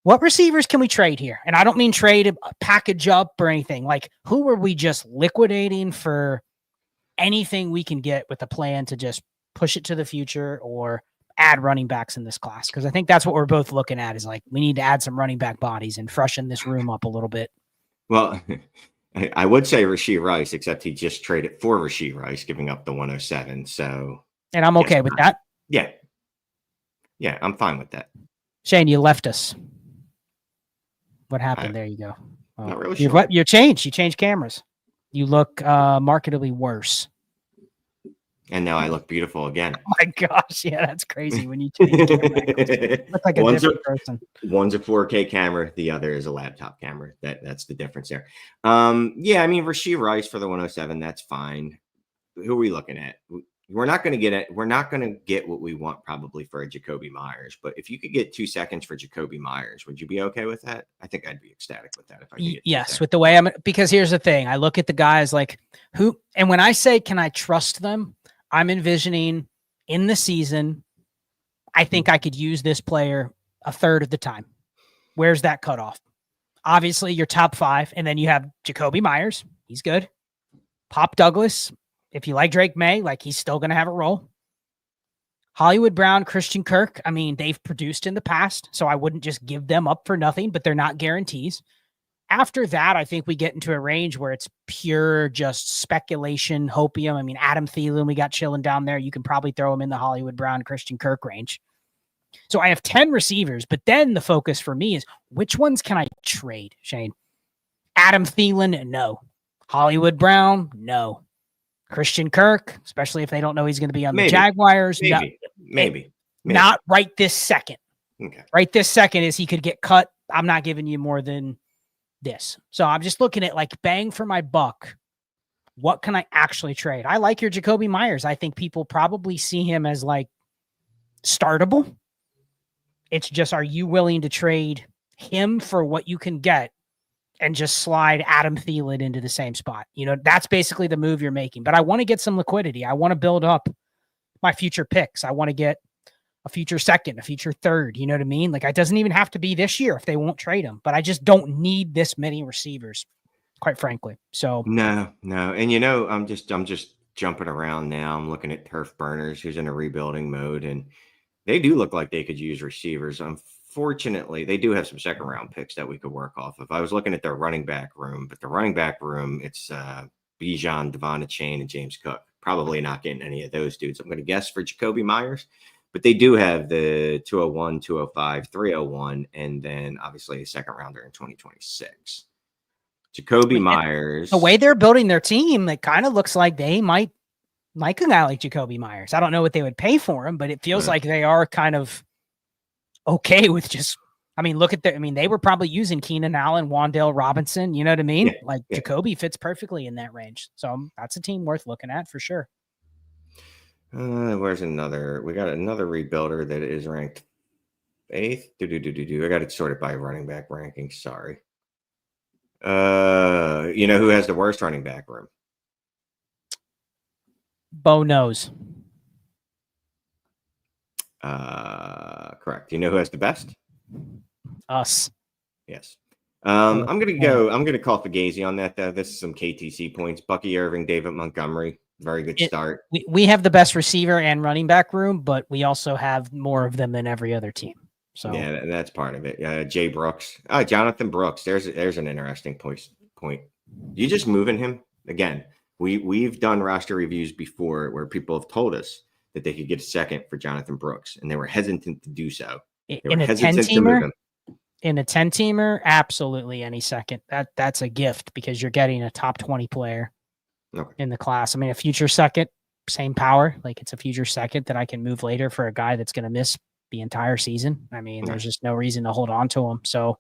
What receivers can we trade here? And I don't mean trade, package up or anything. Like, who are we just liquidating for anything we can get with a plan to just push it to the future or add running backs in this class? Because I think that's what we're both looking at is like, we need to add some running back bodies and freshen this room up a little bit. Well, I would say Rashee Rice, except he just traded for Rashee Rice, giving up the 107. So, and I'm okay with that. Yeah. Yeah, I'm fine with that. Shane, you left us. What happened? There you go. Oh, not really sure. You changed. You changed cameras. You look marketably worse. And now I look beautiful again. Oh my gosh. Yeah, that's crazy when you change camera. Look like a different person. One's a 4K camera. The other is a laptop camera. That's the difference there. Yeah, I mean, Rashee Rice for the 107, that's fine. Who are we looking at? We're not going to get it. We're not going to get what we want probably for a Jacoby Myers. But if you could get 2 seconds for Jacoby Myers, would you be okay with that? I think I'd be ecstatic with that. If I could get yes, with the way because here's the thing. I look at the guys like who, and when I say, can I trust them? I'm envisioning in the season, I think I could use this player a third of the time. Where's that cutoff? Obviously, your top 5, and then you have Jacoby Myers. He's good. Pop Douglas. If you like Drake May, like he's still going to have a role. Hollywood Brown, Christian Kirk. I mean, they've produced in the past, so I wouldn't just give them up for nothing, but they're not guarantees. After that, I think we get into a range where it's pure just speculation, hopium. I mean, Adam Thielen, we got chilling down there. You can probably throw him in the Hollywood Brown, Christian Kirk range. So I have 10 receivers, but then the focus for me is which ones can I trade, Shane? Adam Thielen, no. Hollywood Brown, no. Christian Kirk, especially if they don't know he's going to be on the Jaguars. Maybe. Not right this second. Okay. Right this second is he could get cut. I'm not giving you more than this. So I'm just looking at like bang for my buck. What can I actually trade? I like your Jacoby Myers. I think people probably see him as like startable. It's just, are you willing to trade him for what you can get and just slide Adam Thielen into the same spot? That's basically the move you're making. But I want to get some liquidity. I want to build up my future picks. I want to get a future second, a future third. You know what I mean? Like, it doesn't even have to be this year if they won't trade him. But I just don't need this many receivers, quite frankly. So no. And I'm just jumping around now. I'm looking at Turf Burners, who's in a rebuilding mode, and they do look like they could use receivers. Unfortunately, they do have some second-round picks that we could work off of. I was looking at their running back room, but the running back room, it's Bijan, Devon Achane, and James Cook. Probably not getting any of those dudes. I'm going to guess for Jacoby Myers, but they do have the 201, 205, 301, and then obviously a second-rounder in 2026. Jacoby Myers. The way they're building their team, it kind of looks like they might like a guy like Jacoby Myers. I don't know what they would pay for him, but it feels like they are kind of okay with just, look at they were probably using Keenan Allen, Wan'Dale Robinson. You know what I mean? Jacoby fits perfectly in that range. So that's a team worth looking at for sure. Where's another? We got another rebuilder that is ranked 8th. I got it sorted by running back ranking. Sorry. Who has the worst running back room? Bo knows. Correct. You know who has the best? Us. Yes. I'm gonna call Fugazi on that though. This is some KTC points. Bucky Irving, David Montgomery, very good start. We have the best receiver and running back room, but we also have more of them than every other team. So yeah, that's part of it. Jay Brooks, Jonathan Brooks. There's an interesting point. You just moving him again. We've done roster reviews before where people have told us that they could get a second for Jonathan Brooks, and they were hesitant to do so. They were hesitant to move him. In a 10-teamer, absolutely any second. That's a gift because you're getting a top 20 player in the class. I mean, a future second, same power. Like it's a future second that I can move later for a guy that's going to miss the entire season. I mean, there's just no reason to hold on to him. So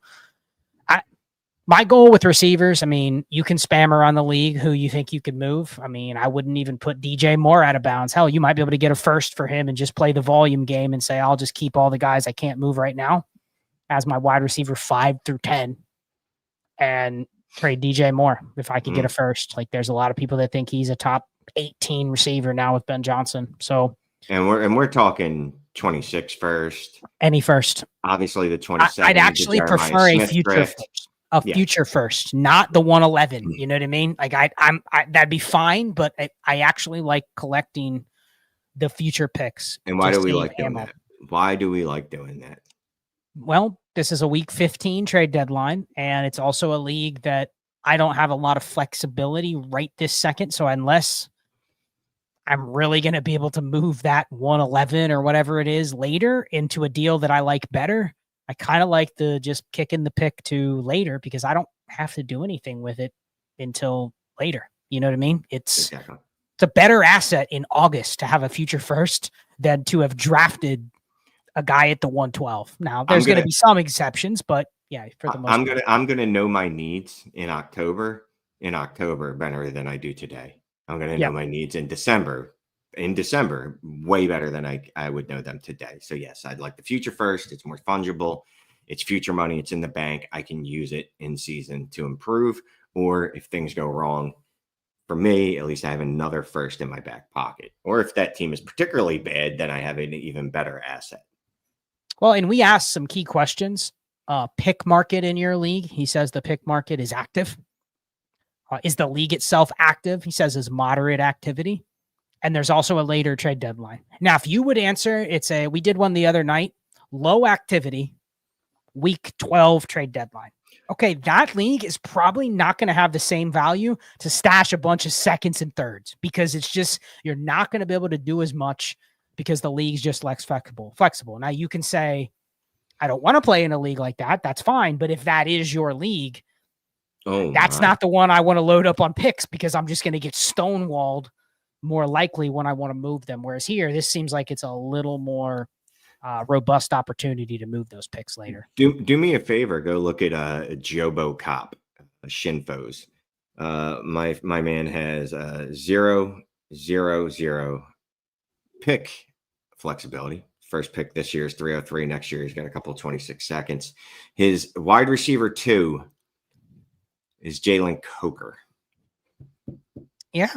my goal with receivers, I mean, you can spam around the league who you think you could move. I mean, I wouldn't even put DJ Moore out of bounds. Hell, you might be able to get a first for him and just play the volume game and say, I'll just keep all the guys I can't move right now as my wide receiver 5 through 10 and trade DJ Moore if I could get a first. Like there's a lot of people that think he's a top 18 receiver now with Ben Johnson. So and we're talking 26 first. Any first. Obviously the 27. I'd actually prefer a future first. Future first, not the 111. You know what I mean? Like I'm that'd be fine, but I actually like collecting the future picks. And why do we like doing that? Why do we like doing that? Well, this is a week 15 trade deadline, and it's also a league that I don't have a lot of flexibility right this second. So unless I'm really going to be able to move that 111 or whatever it is later into a deal that I like better, I kind of like the just kicking the pick to later because I don't have to do anything with it until later. You know what I mean? It's a better asset in August to have a future first than to have drafted a guy at the 112. Now there's going to be some exceptions, but yeah, for the most part. I'm going to know my needs in October better than I do today. I'm going to know my needs in December way better than I would know them today. So yes, I'd like the future first. It's more fungible. It's future money. It's in the bank. I can use it in season to improve, or if things go wrong for me, at least I have another first in my back pocket. Or if that team is particularly bad, then I have an even better asset. Well, and we asked some key questions. Pick market in your league. He says the pick market is active. Is the league itself active? He says is moderate activity. And there's also a later trade deadline. Now, if you would answer, we did one the other night, low activity, week 12 trade deadline. Okay, that league is probably not going to have the same value to stash a bunch of seconds and thirds because it's just, you're not going to be able to do as much because the league's just less flexible. Now you can say, I don't want to play in a league like that. That's fine. But if that is your league, that's not the one I want to load up on picks because I'm just going to get stonewalled more likely when I want to move them. Whereas here, this seems like it's a little more robust opportunity to move those picks later. Do me a favor. Go look at Jobo Cop, Shinfo's. My man has 0, 0, 0 pick flexibility. First pick this year is 303. Next year, he's got a couple of 26 seconds. His wide receiver 2 is Jalen Coker. Yeah,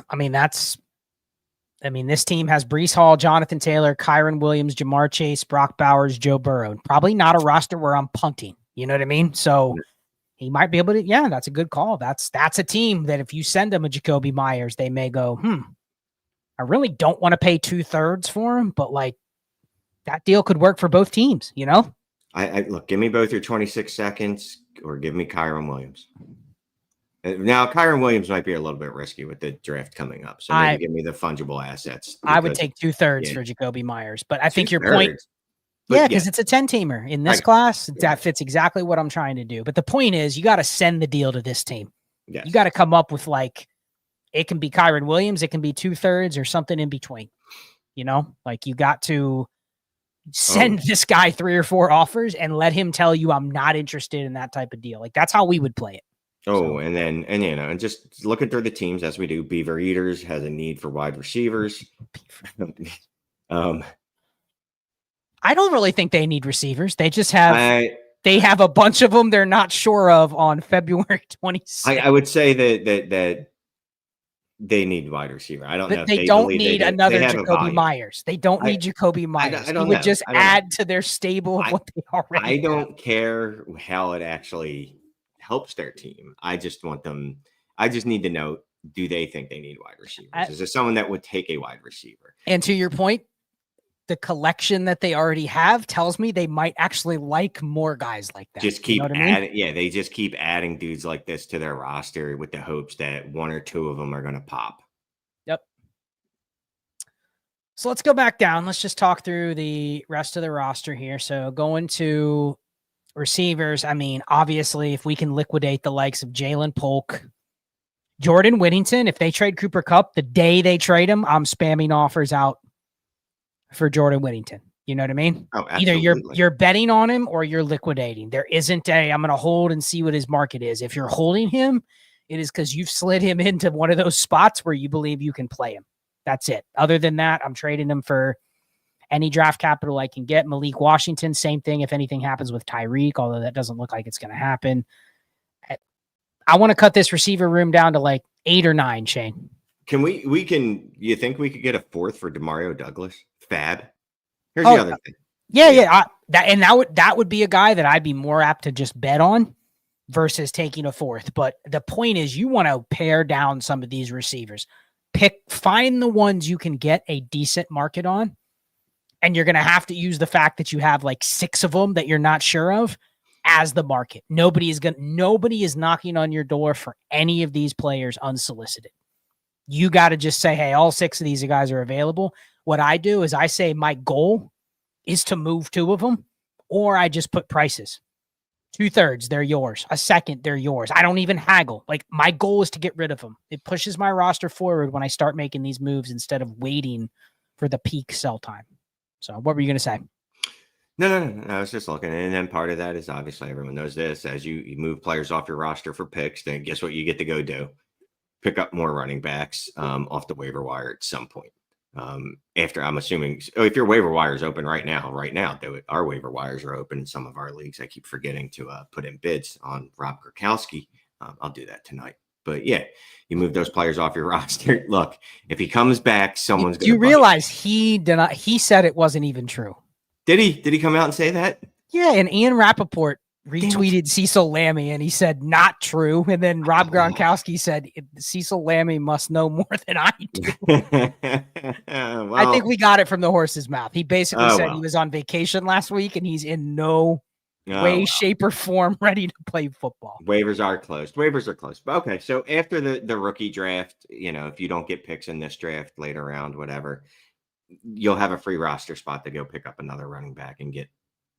this team has Breece Hall, Jonathan Taylor, Kyron Williams, Jamar Chase, Brock Bowers, Joe Burrow. Probably not a roster where I'm punting. You know what I mean? So he might be able to, that's a good call. That's a team that if you send them a Jacoby Myers, they may go, I really don't want to pay 2/3 for him, but like that deal could work for both teams, you know? I look, give me both your 26 seconds or give me Kyron Williams. Now, Kyron Williams might be a little bit risky with the draft coming up. So maybe give me the fungible assets. I would take 2/3 for Jacoby Myers. But I think your point, because it's a 10-teamer in this class. That fits exactly what I'm trying to do. But the point is, you got to send the deal to this team. Yes. You got to come up with it can be Kyron Williams, it can be 2/3 or something in between. You know, like you got to send this guy 3 or 4 offers and let him tell you I'm not interested in that type of deal. Like that's how we would play it. And just looking through the teams as we do, Beaver Eaters has a need for wide receivers. I don't really think they need receivers. They just have they have a bunch of them they're not sure of on February 26th. I would say that They need wide receiver. I don't know But if they they don't believe they need do. They another have a Jacoby volume. Myers. They don't need Jacoby I Myers. He don't would know. just I don't know. add to their stable of what they already I have. don't care how it actually helps their team. I just want them. I just need to know, do they think they need wide receivers? Is there someone that would take a wide receiver? And to your point, the collection that they already have tells me they might actually like more guys like that. Just keep adding. Yeah, they just keep adding dudes like this to their roster with the hopes that one or two of them are going to pop. Yep. So let's go back down. Let's just talk through the rest of the roster here. So going to receivers, I mean, obviously, if we can liquidate the likes of Jalen Polk, Jordan Whittington, if they trade Cooper Kupp, the day they trade him, I'm spamming offers out for Jordan Whittington. You know what I mean? Oh, absolutely. Either you're betting on him or you're liquidating. There isn't I'm going to hold and see what his market is. If you're holding him, it is because you've slid him into one of those spots where you believe you can play him. That's it. Other than that, I'm trading him for any draft capital I can get. Malik Washington, same thing. If anything happens with Tyreek, although that doesn't look like it's going to happen. I want to cut this receiver room down to like 8 or 9, Shane. You think we could get a fourth for Demario Douglas? Fab. Here's the other thing. Yeah. That would be a guy that I'd be more apt to just bet on versus taking a fourth. But the point is, you want to pare down some of these receivers. Find the ones you can get a decent market on, and you're going to have to use the fact that you have like 6 of them that you're not sure of as the market. Nobody is knocking on your door for any of these players unsolicited. You got to just say, hey, all 6 of these guys are available. What I do is I say my goal is to move 2 of them, or I just put prices. 2/3, they're yours. A second, they're yours. I don't even haggle. Like, my goal is to get rid of them. It pushes my roster forward when I start making these moves instead of waiting for the peak sell time. So what were you going to say? No. I was just looking. And then part of that is, obviously everyone knows this, as you move players off your roster for picks, then guess what you get to go do? Pick up more running backs off the waiver wire at some point. After, I'm assuming, if your waiver wire is open right now, do it. Our waiver wires are open in some of our leagues. I keep forgetting to put in bids on Rob Gronkowski. I'll do that tonight. But yeah, you move those players off your someroster. Look, if he comes back, someone's going to. You realize he did not. He said it wasn't even true. Did he? Did he come out and say that? Yeah, and Ian Rappaport retweeted Cecil Lammey, and he said, not true. And then Rob Gronkowski said, Cecil Lammey must know more than I do. Well, I think we got it from the horse's mouth. He basically said he was on vacation last week, and he's in no way, shape, or form ready to play football. Waivers are closed. But okay, so after the rookie draft, if you don't get picks in this draft, later round, whatever, you'll have a free roster spot to go pick up another running back and get,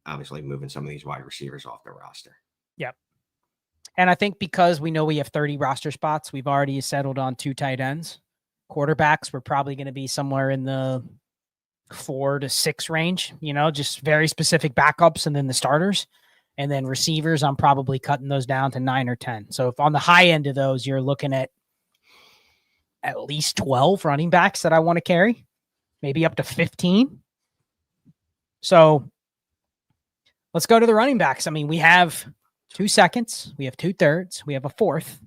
obviously, moving some of these wide receivers off the roster. Yep. And I think because we know we have 30 roster spots, we've already settled on 2 tight ends. Quarterbacks, we're probably going to be somewhere in the 4 to 6 range, just very specific backups and then the starters. And then receivers, I'm probably cutting those down to 9 or 10. So if on the high end of those, you're looking at least 12 running backs that I want to carry, maybe up to 15. So let's go to the running backs. I mean, we have 2 seconds, we have 2/3, we have a 4th.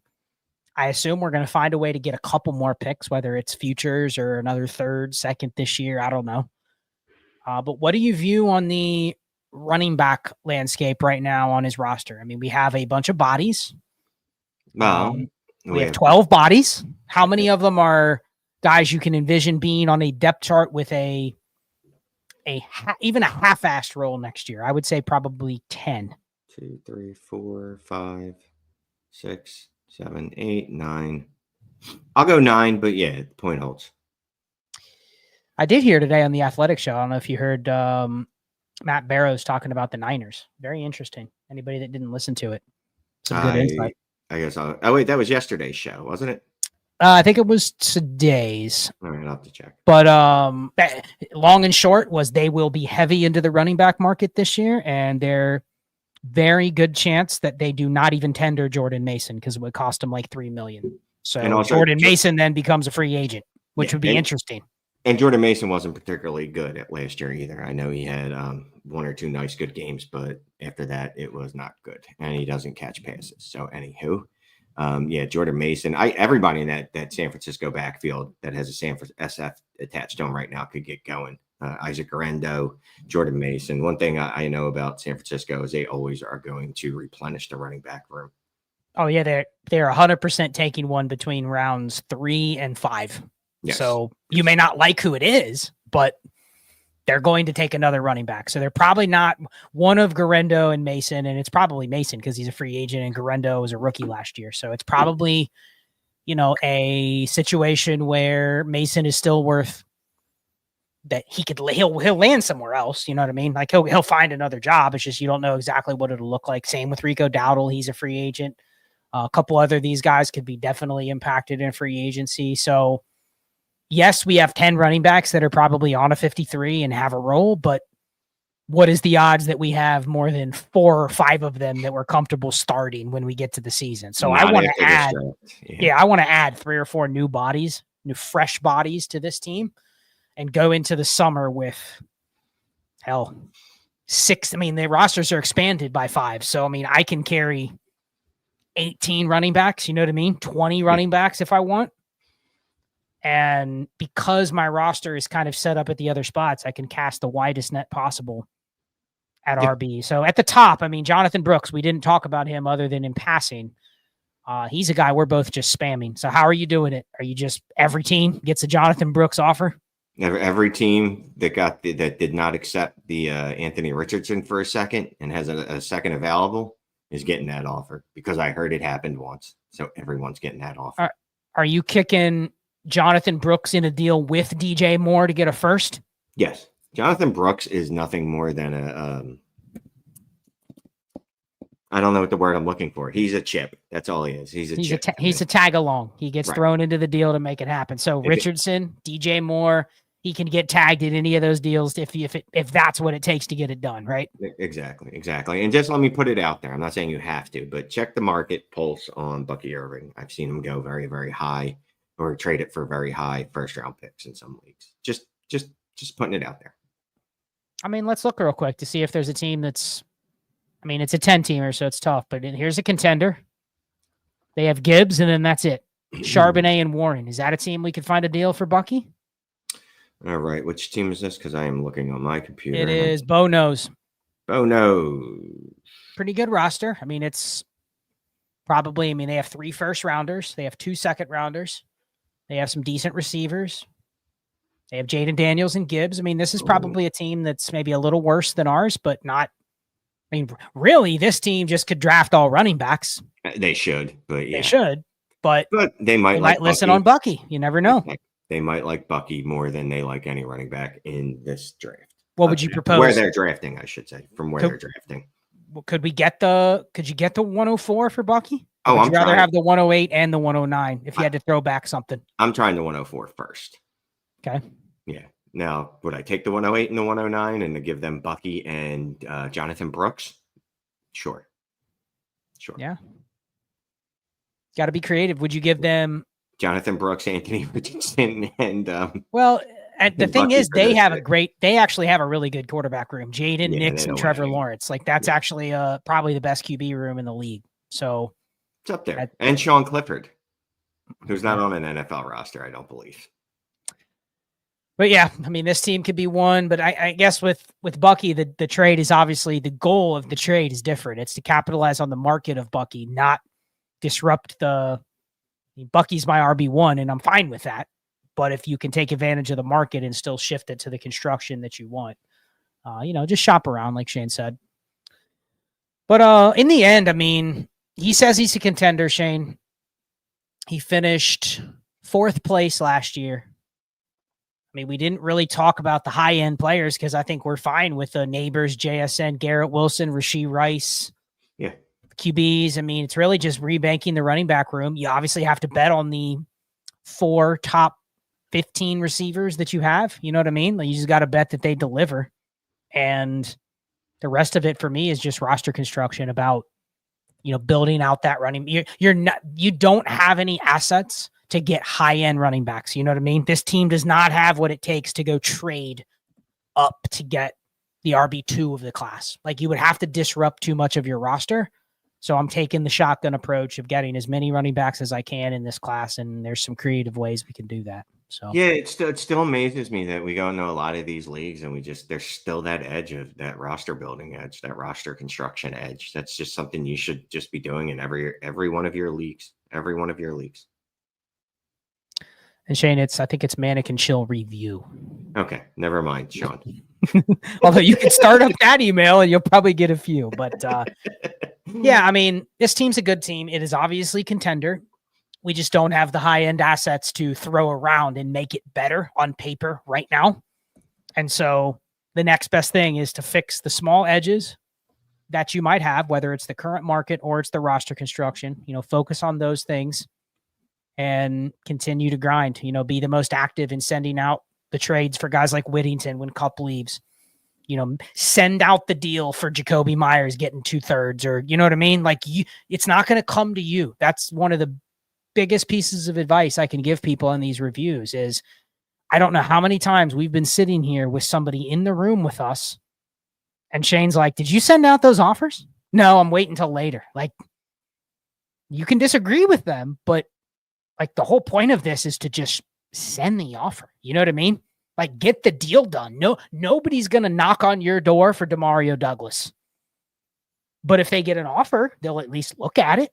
I assume we're going to find a way to get a couple more picks, whether it's futures or another 3rd, 2nd this year. I don't know. But what do you view on the running back landscape right now on his roster? I mean, we have a bunch of bodies. We have 12 bodies. How many of them are guys you can envision being on a depth chart with even a half-assed role next year? I would say probably 10. 2, 3, 4, 5, 6, 7, 8, 9. I'll go 9, but yeah, the point holds. I did hear today on the Athletic show. I don't know if you heard Matt Barrows talking about the Niners. Very interesting. Anybody that didn't listen to it, some good insight. I guess wait, that was yesterday's show, wasn't it? I think it was today's. All right, I'll have to check. But long and short was they will be heavy into the running back market this year, and they're very good chance that they do not even tender Jordan Mason because it would cost them like $3 million. So and also, Jordan Mason then becomes a free agent, which would be interesting. And Jordan Mason wasn't particularly good at last year either. I know he had 1 or 2 nice good games, but after that, it was not good. And he doesn't catch passes. So anywho, Yeah, Jordan Mason. Everybody in that San Francisco backfield that has a San Francisco SF attached to him right now could get going. Isaac Garendo, Jordan Mason. One thing I know about San Francisco is they always are going to replenish the running back room. Oh yeah, they're 100% taking one between rounds 3 and 5. Yes. So you may not like who it is, but they're going to take another running back. So they're probably not one of Garendo and Mason, and it's probably Mason because he's a free agent and Garendo was a rookie last year. So it's probably, a situation where Mason is still worth that he'll land somewhere else. You know what I mean? Like he'll find another job. It's just, you don't know exactly what it'll look like. Same with Rico Dowdle. He's a free agent. A couple other these guys could be definitely impacted in free agency. So yes, we have 10 running backs that are probably on a 53 and have a role, but what is the odds that we have more than 4 or 5 of them that we're comfortable starting when we get to the season? So I want to add, I want to add 3 or 4 new fresh bodies to this team and go into the summer with 6. I mean, the rosters are expanded by 5. So, I mean, I can carry 18 running backs, you know what I mean? 20 running backs if I want. And because my roster is kind of set up at the other spots, I can cast the widest net possible at RB. So at the top, I mean, Jonathan Brooks, we didn't talk about him other than in passing. He's a guy we're both just spamming. So how are you doing it? Are you just every team gets a Jonathan Brooks offer? Every team that did not accept the Anthony Richardson for a second and has a second available is getting that offer because I heard it happened once. So everyone's getting that offer. Are you kicking Jonathan Brooks in a deal with DJ Moore to get a first? Yes. Jonathan Brooks is nothing more than I don't know what the word I'm looking for. He's a chip. That's all he is. He's a chip. He's a tag along. He gets thrown into the deal to make it happen. So Richardson, DJ Moore, he can get tagged in any of those deals if that's what it takes to get it done, right? Exactly. And just let me put it out there. I'm not saying you have to, but check the market pulse on Bucky Irving. I've seen him go very, very high or trade it for very high first-round picks in some leagues. Just putting it out there. I mean, let's look real quick to see if there's a team that's – I mean, it's a 10-teamer, so it's tough. But here's a contender. They have Gibbs, and then that's it. Charbonnet and Warren. Is that a team we could find a deal for Bucky? All right. Which team is this? Because I am looking on my computer. It is Bo Knows. Bo Knows. Pretty good roster. I mean, it's probably – I mean, they have 3 first-rounders. They have 2 second-rounders. They have some decent receivers. They have Jaden Daniels and Gibbs. I mean, this is probably a team that's maybe a little worse than ours, but not. I mean, really, this team just could draft all running backs. They should, but yeah. They should, but they might listen on Bucky. You never know. They might like Bucky more than they like any running back in this draft. What would you propose? Where they're drafting, I should say, from where they're drafting. Could you get the 104 for Bucky? Oh, I'd rather have the 108 and the 109 if you had to throw back something. I'm trying the 104 first. Okay. Yeah. Now, would I take the 108 and the 109 and to give them Bucky and Jonathan Brooks? Sure. Yeah. Got to be creative. Would you give them Jonathan Brooks, Anthony Richardson, and the thing is, they actually have a really good quarterback room. Jaden, Nix, and Trevor Lawrence. Like that's actually probably the best QB room in the league. So it's up there. And Sean Clifford, who's not on an NFL roster, I don't believe. But yeah, I mean, this team could be one, but I guess with Bucky, the trade is obviously the goal of the trade is different. It's to capitalize on the market of Bucky, not disrupt Bucky's my RB1, and I'm fine with that. But if you can take advantage of the market and still shift it to the construction that you want, just shop around, like Shane said. But in the end, I mean, he says he's a contender, Shane. He finished 4th place last year. I mean, we didn't really talk about the high-end players because I think we're fine with the Neighbors, JSN, Garrett Wilson, Rashee Rice. Yeah. QBs. I mean, it's really just rebanking the running back room. You obviously have to bet on the 4 top 15 receivers that you have. You know what I mean? Like, you just got to bet that they deliver. And the rest of it for me is just roster construction about, building out that running. You don't have any assets to get high-end running backs. You know what I mean? This team does not have what it takes to go trade up to get the RB2 of the class. Like, you would have to disrupt too much of your roster. So I'm taking the shotgun approach of getting as many running backs as I can in this class, and there's some creative ways we can do that. So yeah, it still amazes me that we go into a lot of these leagues and there's still that edge of that roster building edge, that roster construction edge. That's just something you should just be doing in every one of your leagues, every one of your leagues. And Shane, I think it's Manic and Chill review. Okay, never mind, Sean. Although you can start up that email and you'll probably get a few. But yeah, I mean, this team's a good team. It is obviously contender. We just don't have the high-end assets to throw around and make it better on paper right now. And so the next best thing is to fix the small edges that you might have, whether it's the current market or it's the roster construction. Focus on those things and continue to grind. Be the most active in sending out the trades for guys like Whittington when Cup leaves. Send out the deal for Jacoby Myers getting 2/3, or you know what I mean? Like it's not going to come to you. That's one of the biggest pieces of advice I can give people in these reviews is I don't know how many times we've been sitting here with somebody in the room with us and Shane's like, did you send out those offers? No, I'm waiting until later. Like you can disagree with them, but like the whole point of this is to just send the offer. You know what I mean? Like get the deal done. Nobody's going to knock on your door for Demario Douglas, but if they get an offer, they'll at least look at it.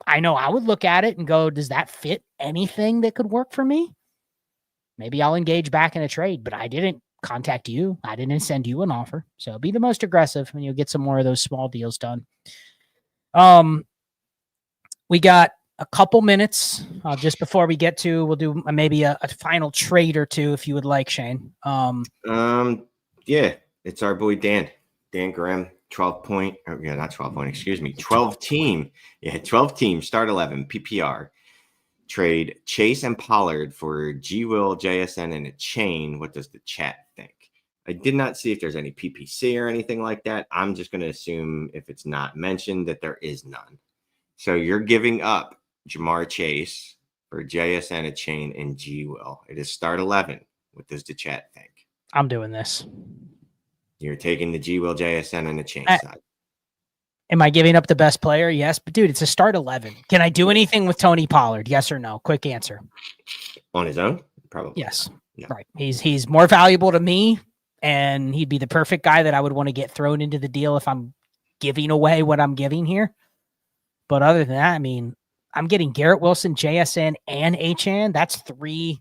I know I would look at it and go, does that fit anything that could work for me? Maybe I'll engage back in a trade, but I didn't contact you. I didn't send you an offer. So be the most aggressive and you'll get some more of those small deals done. We got a couple minutes just before we get to, we'll do maybe a final trade or two if you would like, Shane. Yeah, it's our boy Dan Grimm. 12 team. Yeah, 12 team, start 11, PPR. Trade Chase and Pollard for G. Will, JSN, and a chain. What does the chat think? I did not see if there's any PPC or anything like that. I'm just going to assume if it's not mentioned that there is none. So you're giving up Jamar Chase for JSN, a chain, and G. Will. It is start 11. What does the chat think? I'm doing this. You're taking the G. Will, JSN, and the chain side. Am I giving up the best player? Yes, but dude, it's a start 11. Can I do anything with Tony Pollard? Yes or no? Quick answer. On his own? Probably. Yes. No. Right. He's more valuable to me, and he'd be the perfect guy that I would want to get thrown into the deal if I'm giving away what I'm giving here. But other than that, I mean, I'm getting Garrett Wilson, JSN, and Achane. That's 3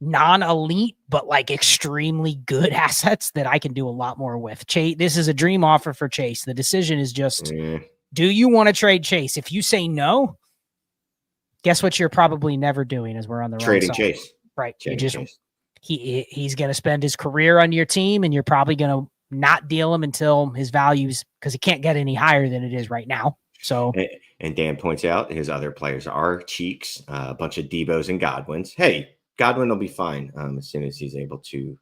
non-elite, but like extremely good assets that I can do a lot more with. Chase, this is a dream offer for Chase. The decision is just, do you want to trade Chase? If you say no, guess what you're probably never doing as we're on the trading wrong side. Chase. Right. He's going to spend his career on your team, and you're probably going to not deal him until his values, because he can't get any higher than it is right now. So, and Dan points out his other players are Cheeks, a bunch of Debos and Godwins. Hey, Godwin will be fine as soon as he's able to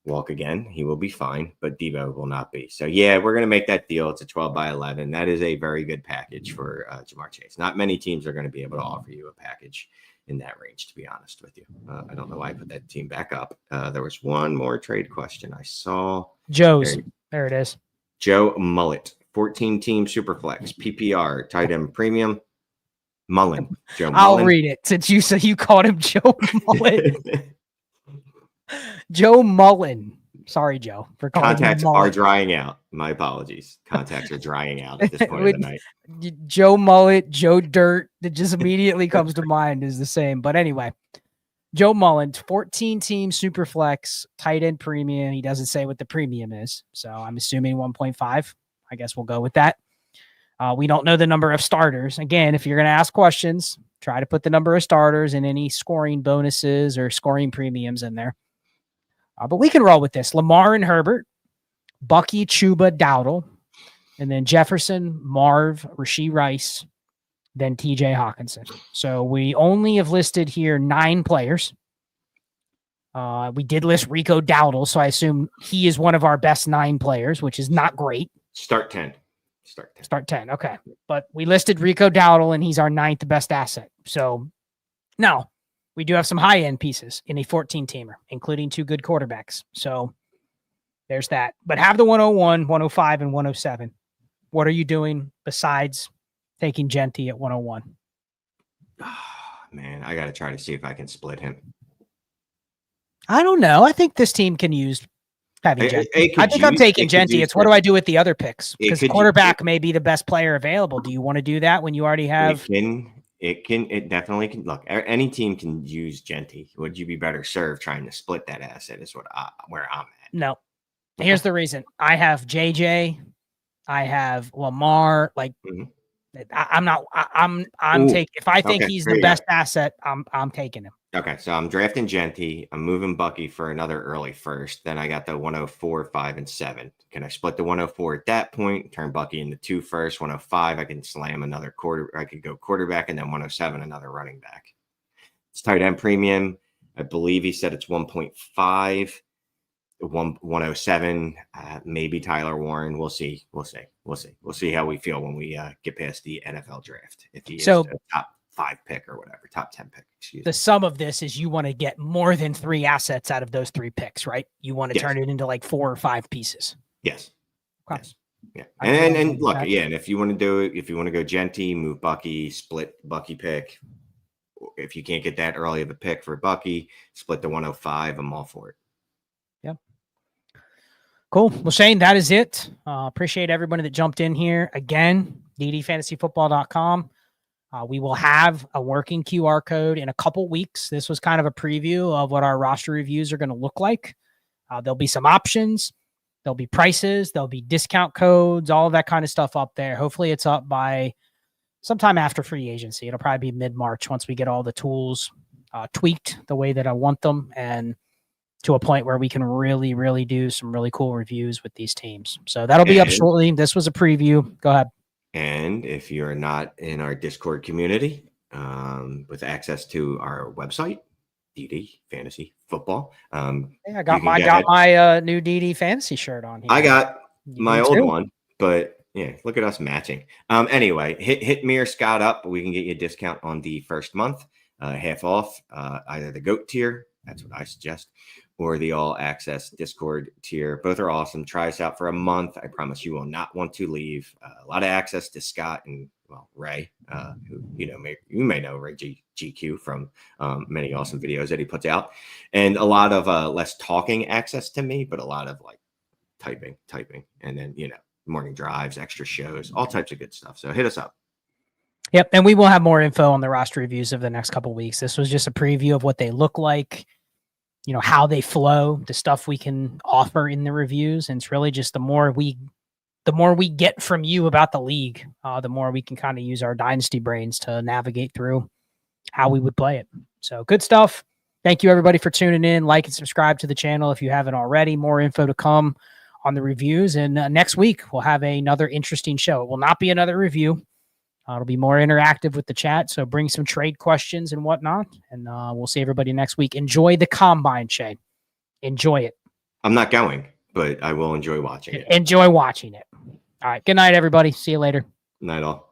walk again. He will be fine, but Debo will not be. So, yeah, we're going to make that deal. It's a 12 by 11. That is a very good package for Jamar Chase. Not many teams are going to be able to offer you a package in that range, to be honest with you. I don't know why I put that team back up. There was one more trade question I saw. Joe's. There it is. Joe Mullet, 14-team Superflex, PPR, tight end premium. Mullen. Joe Mullen. I'll read it since you said you called him Joe Mullen. Joe Mullen. Sorry, Joe, for calling Contacts him are drying out. My apologies. Contacts are drying out at this point of the night. Joe Mullet, Joe Dirt, that just immediately comes to mind is the same. But anyway, Joe Mullen, 14-team Superflex, tight end premium. He doesn't say what the premium is, so I'm assuming 1.5. I guess we'll go with that. We don't know the number of starters. Again, if you're going to ask questions, try to put the number of starters and any scoring bonuses or scoring premiums in there. But we can roll with this. Lamar and Herbert, Bucky, Chuba, Dowdle, and then Jefferson, Marv, Rashee Rice, then TJ Hawkinson. So we only have listed here 9 players. We did list Rico Dowdle, so I assume he is one of our best 9 players, which is not great. Start 10. Start 10. Okay. But we listed Rico Dowdle, and he's our 9th best asset. So now we do have some high-end pieces in a 14-teamer, including 2 good quarterbacks. So there's that. But have the 101, 105, and 107. what are you doing besides taking Genty at 101? Oh, man, I got to try to see if I can split him. I don't know. I think this team can use having Genty. I think I'm taking Genty. It's what do I do with the other picks? Because quarterback may be the best player available. Do you want to do that when you already have? It definitely can. Look, any team can use Genty. Would you be better served trying to split that asset? Is where I'm at. No. Here's the reason. I have JJ. I have Lamar. Like, I'm taking. If I think he's the best asset, I'm taking him. Okay, so I'm drafting Genty. I'm moving Bucky for another early first. Then I got the 104, 5, and 7. Can I split the 104 at that point? Turn Bucky into 2 first. 105, I can slam another quarter. I could go quarterback, and then 107, another running back. It's tight end premium. I believe he said it's 1.5. 107, maybe Tyler Warren. We'll see. We'll see how we feel when we get past the NFL draft. If he is the top 5 pick or whatever, top 10 pick. The sum of this is you want to get more than 3 assets out of those 3 picks, right? You want to turn it into like 4 or 5 pieces. Yes. Okay. Yes. Yeah. And look, and if you want to do it, if you want to go Genty, move Bucky, split Bucky pick. If you can't get that early of a pick for Bucky, split the 105. I'm all for it. Cool. Well, Shane, that is it. Appreciate everybody that jumped in here. Again, ddfantasyfootball.com. We will have a working QR code in a couple weeks. This was kind of a preview of what our roster reviews are going to look like. There'll be some options. There'll be prices. There'll be discount codes, all of that kind of stuff up there. Hopefully it's up by sometime after free agency. It'll probably be mid-March once we get all the tools tweaked the way that I want them and to a point where we can really, really do some really cool reviews with these teams. So that'll be up shortly. This was a preview. Go ahead. And if you're not in our Discord community with access to our website, DD Fantasy Football. I got my new DD Fantasy shirt on here. I got my old one, but yeah, look at us matching. Anyway, hit me or Scott up. We can get you a discount on the first month, half off, either the GOAT tier. That's what I suggest. Or the all access Discord tier. Both are awesome. Try us out for a month. I promise you will not want to leave. A lot of access to Scott and Ray, who you may know Ray GQ from many awesome videos that he puts out, and a lot of less talking access to me, but a lot of like typing, and then morning drives, extra shows, all types of good stuff. So hit us up. Yep, and we will have more info on the roster reviews of the next couple of weeks. This was just a preview of what they look like. How they flow, the stuff we can offer in the reviews. And it's really just the more we get from you about the league, the more we can kind of use our dynasty brains to navigate through how we would play it. So good stuff. Thank you everybody for tuning in. Like and subscribe to the channel if you haven't already. More info to come on the reviews. And next week we'll have another interesting show. It will not be another review. It'll be more interactive with the chat, so bring some trade questions and whatnot, and we'll see everybody next week. Enjoy the combine, Shane. Enjoy it. I'm not going, but I will enjoy watching it. Enjoy watching it. All right. Good night, everybody. See you later. Night all.